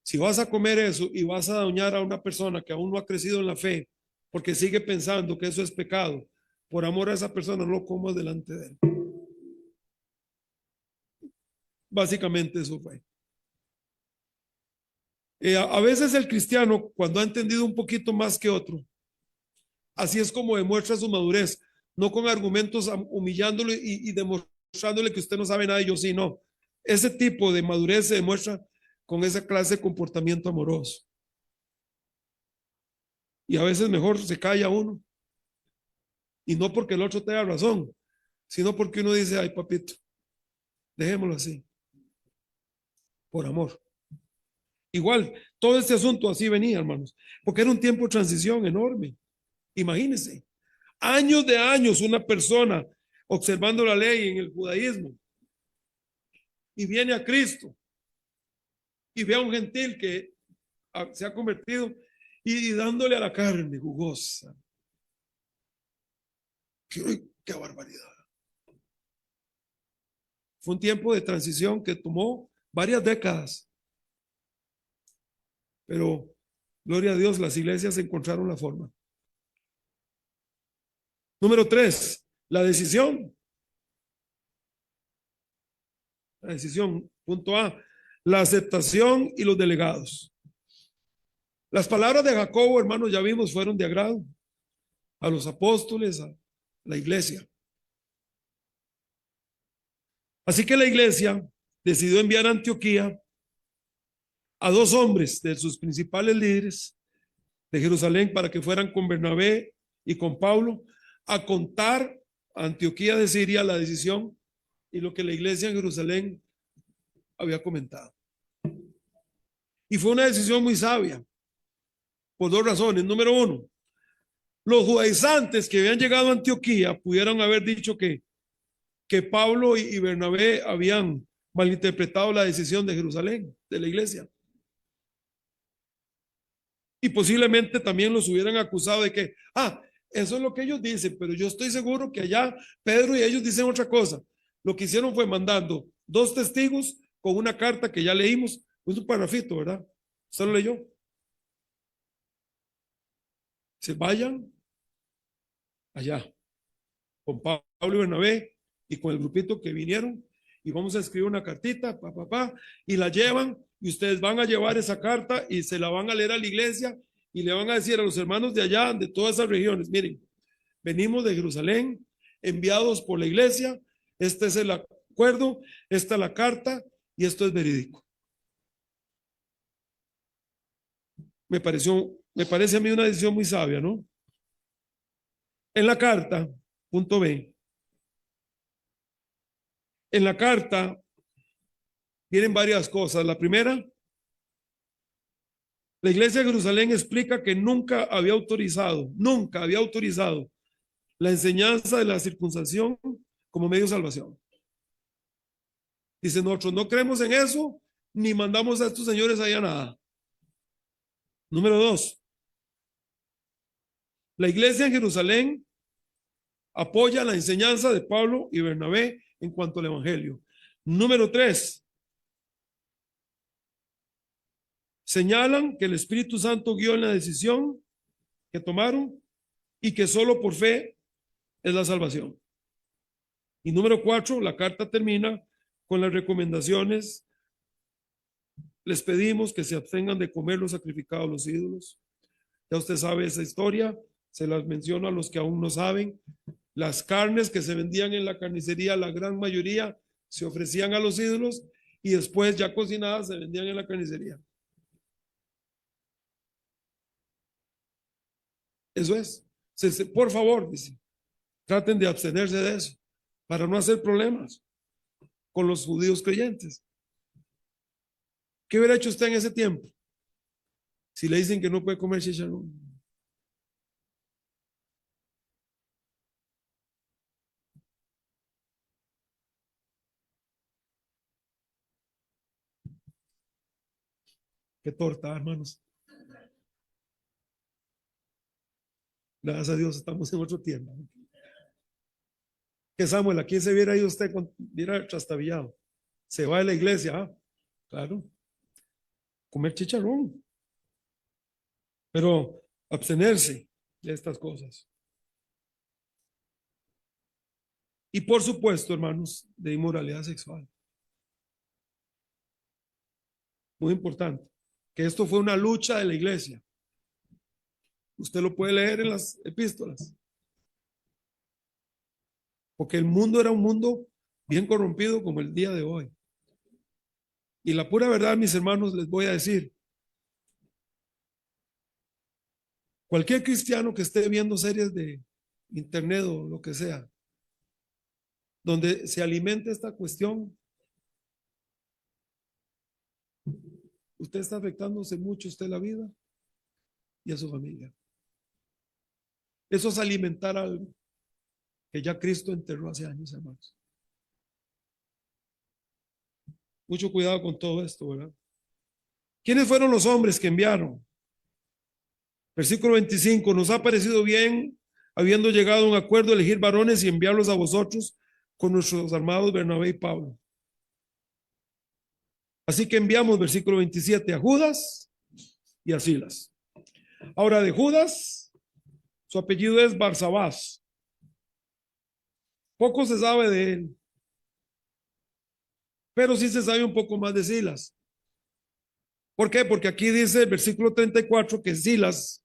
[SPEAKER 1] si vas a comer eso y vas a dañar a una persona que aún no ha crecido en la fe, porque sigue pensando que eso es pecado, por amor a esa persona no lo comas delante de él. Básicamente eso fue. A veces el cristiano, cuando ha entendido un poquito más que otro, así es como demuestra su madurez, no con argumentos humillándole y demostrándole que usted no sabe nada y yo sí, no. Ese tipo de madurez se demuestra con esa clase de comportamiento amoroso. Y a veces mejor se calla uno. Y no porque el otro tenga razón, sino porque uno dice, ay papito, dejémoslo así. Por amor. Igual, todo este asunto así venía, hermanos, porque era un tiempo de transición enorme. Imagínense, años de años una persona observando la ley en el judaísmo y viene a Cristo y ve a un gentil que se ha convertido y dándole a la carne jugosa. ¡Qué barbaridad! Fue un tiempo de transición que tomó varias décadas. Pero, gloria a Dios, las iglesias encontraron la forma. Número 3, la decisión. La decisión, punto A, la aceptación y los delegados. Las palabras de Jacobo, hermanos, ya vimos, fueron de agrado a los apóstoles, a la iglesia. Así que la iglesia decidió enviar a Antioquía a 2 hombres de sus principales líderes de Jerusalén para que fueran con Bernabé y con Pablo a contar a Antioquía de Siria la decisión y lo que la iglesia en Jerusalén había comentado. Y fue una decisión muy sabia, por 2 razones. Número 1, los judaizantes que habían llegado a Antioquía pudieron haber dicho que Pablo y Bernabé habían malinterpretado la decisión de Jerusalén, de la iglesia. Y posiblemente también los hubieran acusado de que, eso es lo que ellos dicen, pero yo estoy seguro que allá Pedro y ellos dicen otra cosa. Lo que hicieron fue mandando 2 testigos con una carta que ya leímos, un parrafito, ¿verdad? ¿Usted lo leyó? Se vayan allá con Pablo y Bernabé y con el grupito que vinieron y vamos a escribir una cartita, y la llevan y ustedes van a llevar esa carta y se la van a leer a la iglesia y le van a decir a los hermanos de allá, de todas esas regiones, miren, venimos de Jerusalén, enviados por la iglesia, este es el acuerdo, esta es la carta y esto es verídico. Me parece a mí una decisión muy sabia, ¿no? En la carta, punto B, en la carta vienen varias cosas. La primera, la iglesia de Jerusalén explica que nunca había autorizado la enseñanza de la circuncisión como medio de salvación. Dice, nosotros no creemos en eso, ni mandamos a estos señores allá nada. Número 2, la iglesia en Jerusalén apoya la enseñanza de Pablo y Bernabé en cuanto al evangelio. Número 3, señalan que el Espíritu Santo guió en la decisión que tomaron y que solo por fe es la salvación. Y número 4, la carta termina con las recomendaciones les pedimos que se abstengan de comer lo sacrificado a los ídolos. Ya usted sabe esa historia, se las menciono a los que aún no saben. Las carnes que se vendían en la carnicería, la gran mayoría se ofrecían a los ídolos y después ya cocinadas se vendían en la carnicería. Eso es. Por favor, dice, traten de abstenerse de eso para no hacer problemas con los judíos creyentes. ¿Qué hubiera hecho usted en ese tiempo? Si le dicen que no puede comer chicharrón. Qué torta, hermanos. Gracias a Dios estamos en otro tiempo. Que Samuel, aquí se viera ahí usted, viera trastabillado. Se va de la iglesia, ¿ah? Claro. Comer chicharrón. Pero abstenerse de estas cosas. Y por supuesto, hermanos, de inmoralidad sexual. Muy importante. Que esto fue una lucha de la iglesia. Usted lo puede leer en las epístolas. Porque el mundo era un mundo bien corrompido como el día de hoy. Y la pura verdad, mis hermanos, les voy a decir, cualquier cristiano que esté viendo series de internet o lo que sea, donde se alimente esta cuestión, usted está afectándose mucho usted la vida y a su familia. Eso es alimentar algo que ya Cristo enterró hace años, hermanos. Mucho cuidado con todo esto, ¿verdad? ¿Quiénes fueron los hombres que enviaron? Versículo 25, nos ha parecido bien, habiendo llegado a un acuerdo, elegir varones y enviarlos a vosotros con nuestros armados Bernabé y Pablo. Así que enviamos, versículo 27, a Judas y a Silas. Ahora, de Judas, su apellido es Barsabás. Poco se sabe de él, pero sí se sabe un poco más de Silas. ¿Por qué? Porque aquí dice el versículo 34 que Silas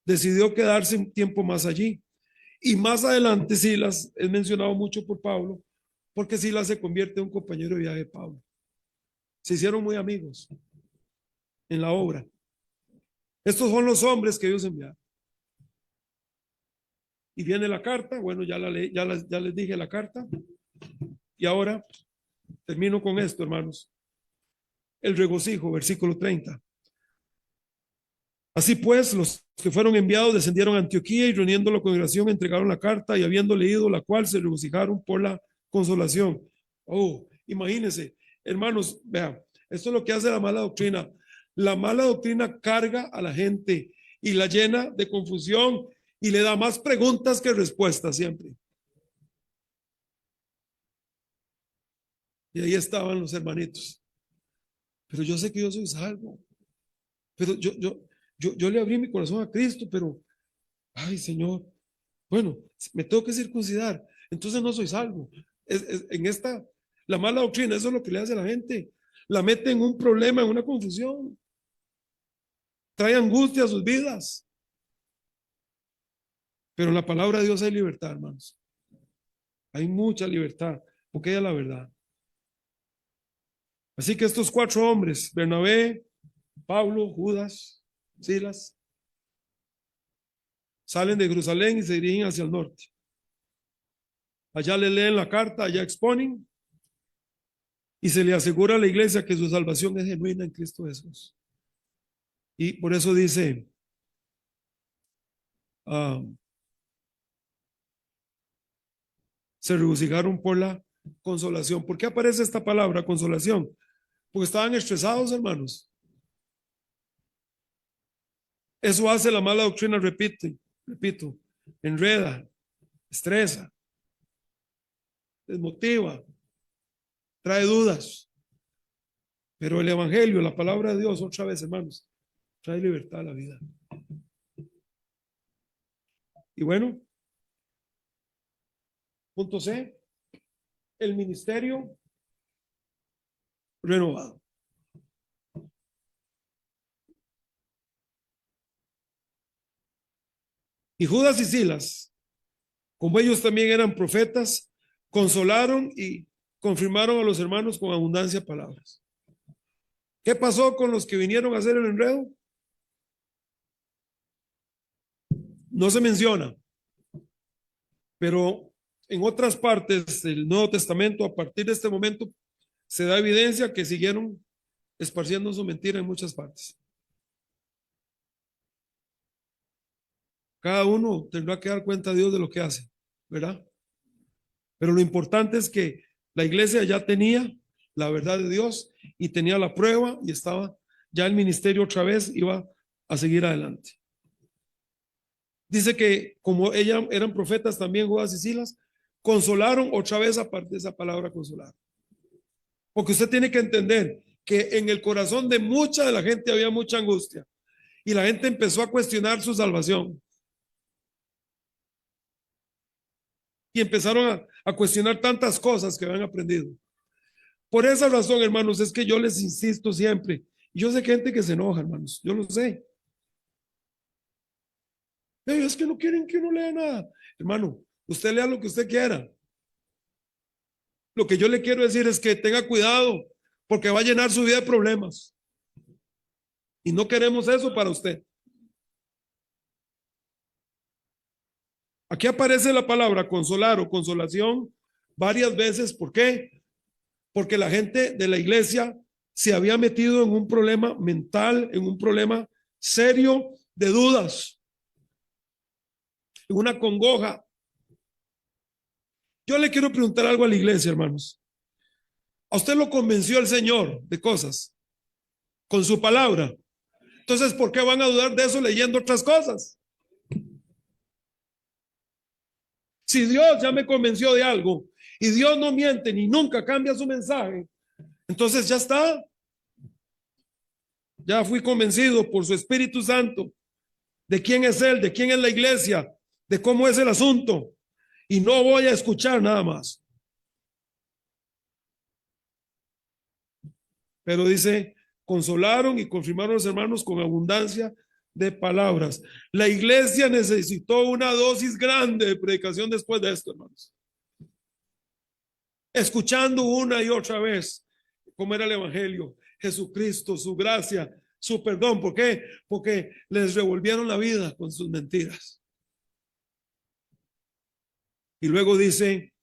[SPEAKER 1] decidió quedarse un tiempo más allí. Y más adelante Silas es mencionado mucho por Pablo, porque Silas se convierte en un compañero de viaje de Pablo. Se hicieron muy amigos en la obra. Estos son los hombres que Dios enviaron. Y viene la carta, bueno, ya les dije la carta. Y ahora termino con esto, hermanos. El regocijo, versículo 30. Así pues, los que fueron enviados descendieron a Antioquía y reuniendo la congregación entregaron la carta y habiendo leído la cual se regocijaron por la consolación. Oh, imagínense, hermanos, vean, esto es lo que hace la mala doctrina. La mala doctrina carga a la gente y la llena de confusión y le da más preguntas que respuestas siempre. Y ahí estaban los hermanitos. Pero yo sé que yo soy salvo. Pero yo le abrí mi corazón a Cristo, pero, ay Señor, bueno, me tengo que circuncidar, entonces no soy salvo. En esta, la mala doctrina, eso es lo que le hace a la gente. La mete en un problema, en una confusión. Trae angustia a sus vidas. Pero en la palabra de Dios hay libertad, hermanos. Hay mucha libertad, porque ella es la verdad. Así que estos 4 hombres, Bernabé, Pablo, Judas, Silas, salen de Jerusalén y se dirigen hacia el norte. Allá le leen la carta, allá exponen y se le asegura a la iglesia que su salvación es genuina en Cristo Jesús. Y por eso dice, se regocijaron por la consolación. ¿Por qué aparece esta palabra, consolación? Porque estaban estresados, hermanos. Eso hace la mala doctrina, repito, enreda, estresa, desmotiva, trae dudas. Pero el evangelio, la palabra de Dios, otra vez, hermanos, trae libertad a la vida. Y bueno, punto C, el ministerio renovado. Y Judas y Silas, como ellos también eran profetas, consolaron y confirmaron a los hermanos con abundancia de palabras. ¿Qué pasó con los que vinieron a hacer el enredo? No se menciona, pero en otras partes del Nuevo Testamento, a partir de este momento, se da evidencia que siguieron esparciendo su mentira en muchas partes. Cada uno tendrá que dar cuenta a Dios de lo que hace, ¿verdad? Pero lo importante es que la iglesia ya tenía la verdad de Dios y tenía la prueba y estaba ya el ministerio otra vez iba a seguir adelante. Dice que como ellas eran profetas también, Judas y Silas, consolaron otra vez aparte de esa palabra consolar. Porque usted tiene que entender que en el corazón de mucha de la gente había mucha angustia y la gente empezó a cuestionar su salvación. Y empezaron a cuestionar tantas cosas que habían aprendido. Por esa razón, hermanos, es que yo les insisto siempre. Y yo sé que hay gente que se enoja, hermanos. Yo lo sé. Es que no quieren que uno lea nada. Hermano, usted lea lo que usted quiera. Lo que yo le quiero decir es que tenga cuidado porque va a llenar su vida de problemas. Y no queremos eso para usted. Aquí aparece la palabra consolar o consolación varias veces. ¿Por qué? Porque la gente de la iglesia se había metido en un problema mental, en un problema serio de dudas, en una congoja. Yo le quiero preguntar algo a la iglesia, hermanos. ¿A usted lo convenció el Señor de cosas con su palabra? Entonces, ¿por qué van a dudar de eso leyendo otras cosas? Si Dios ya me convenció de algo y Dios no miente ni nunca cambia su mensaje, entonces ya está. Ya fui convencido por su Espíritu Santo de quién es Él, de quién es la iglesia, de cómo es el asunto. Y no voy a escuchar nada más. Pero dice, consolaron y confirmaron a los hermanos con abundancia de palabras. La iglesia necesitó una dosis grande de predicación después de esto, hermanos. Escuchando una y otra vez cómo era el evangelio, Jesucristo, su gracia, su perdón. ¿Por qué? Porque les revolvieron la vida con sus mentiras. Y luego dice,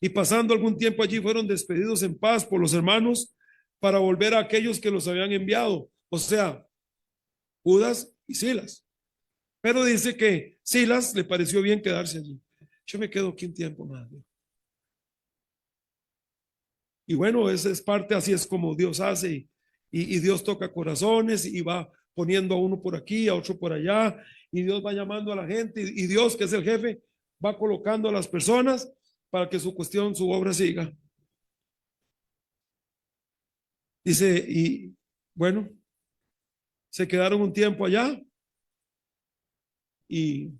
[SPEAKER 1] y pasando algún tiempo allí fueron despedidos en paz por los hermanos para volver a aquellos que los habían enviado. O sea, Judas y Silas. Pero dice que Silas le pareció bien quedarse allí. Yo me quedo aquí un tiempo más. Y bueno, esa es parte, así es como Dios hace y Dios toca corazones y va poniendo a uno por aquí, a otro por allá, y Dios va llamando a la gente y Dios, que es el jefe, va colocando a las personas para que su cuestión, su obra siga. Dice, y bueno, se quedaron un tiempo allá y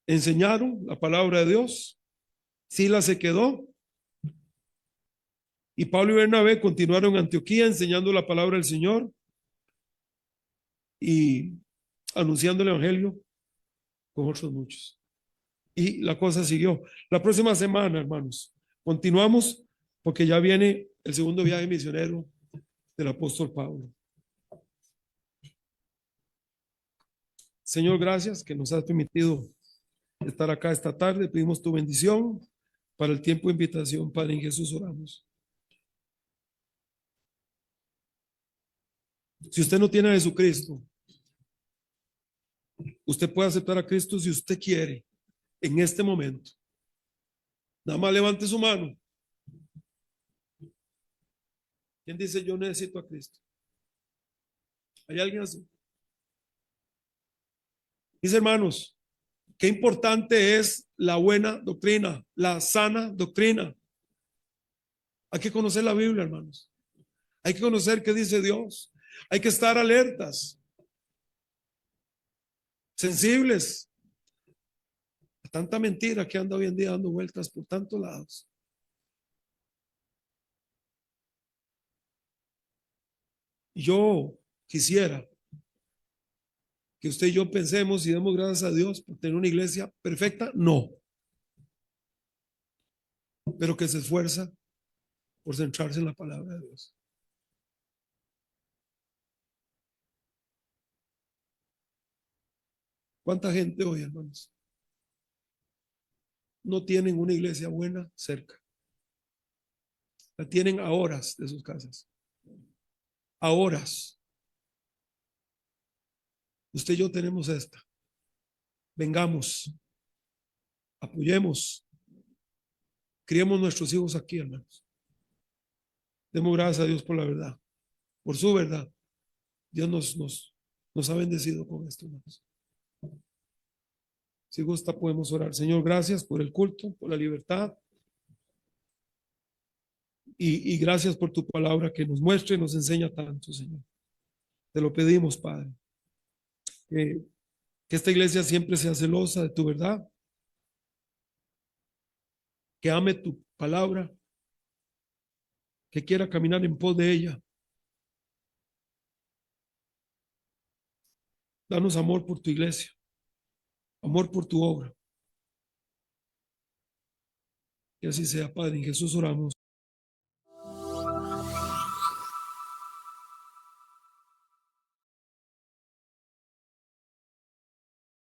[SPEAKER 1] enseñaron la palabra de Dios. Sila se quedó y Pablo y Bernabé continuaron en Antioquía enseñando la palabra del Señor y anunciando el evangelio con otros muchos. Y la cosa siguió. La próxima semana, hermanos, continuamos porque ya viene el segundo viaje misionero del apóstol Pablo. Señor, gracias que nos has permitido estar acá esta tarde. Pedimos tu bendición para el tiempo de invitación. Padre, en Jesús oramos. Si usted no tiene a Jesucristo, usted puede aceptar a Cristo si usted quiere en este momento. Nada más levante su mano. ¿Quién dice yo necesito a Cristo? ¿Hay alguien así? Mis hermanos, qué importante es la buena doctrina, la sana doctrina. Hay que conocer la Biblia, hermanos. Hay que conocer qué dice Dios. Hay que estar alertas, sensibles a tanta mentira que anda hoy en día dando vueltas por tantos lados. Yo quisiera que usted y yo pensemos y demos gracias a Dios por tener una iglesia perfecta, no, pero que se esfuerza por centrarse en la palabra de Dios. ¿Cuánta gente hoy, hermanos, no tienen una iglesia buena cerca? La tienen a horas de sus casas. A horas. Usted y yo tenemos esta. Vengamos, apoyemos, criemos nuestros hijos aquí, hermanos. Demos gracias a Dios por la verdad, por su verdad. Dios nos ha bendecido con esto, hermanos. Si gusta, podemos orar. Señor, gracias por el culto, por la libertad. Y gracias por tu palabra que nos muestra y nos enseña tanto, Señor. Te lo pedimos, Padre. Que esta iglesia siempre sea celosa de tu verdad. Que ame tu palabra. Que quiera caminar en pos de ella. Danos amor por tu iglesia. Amor por tu obra. Que así sea, Padre. En Jesús oramos.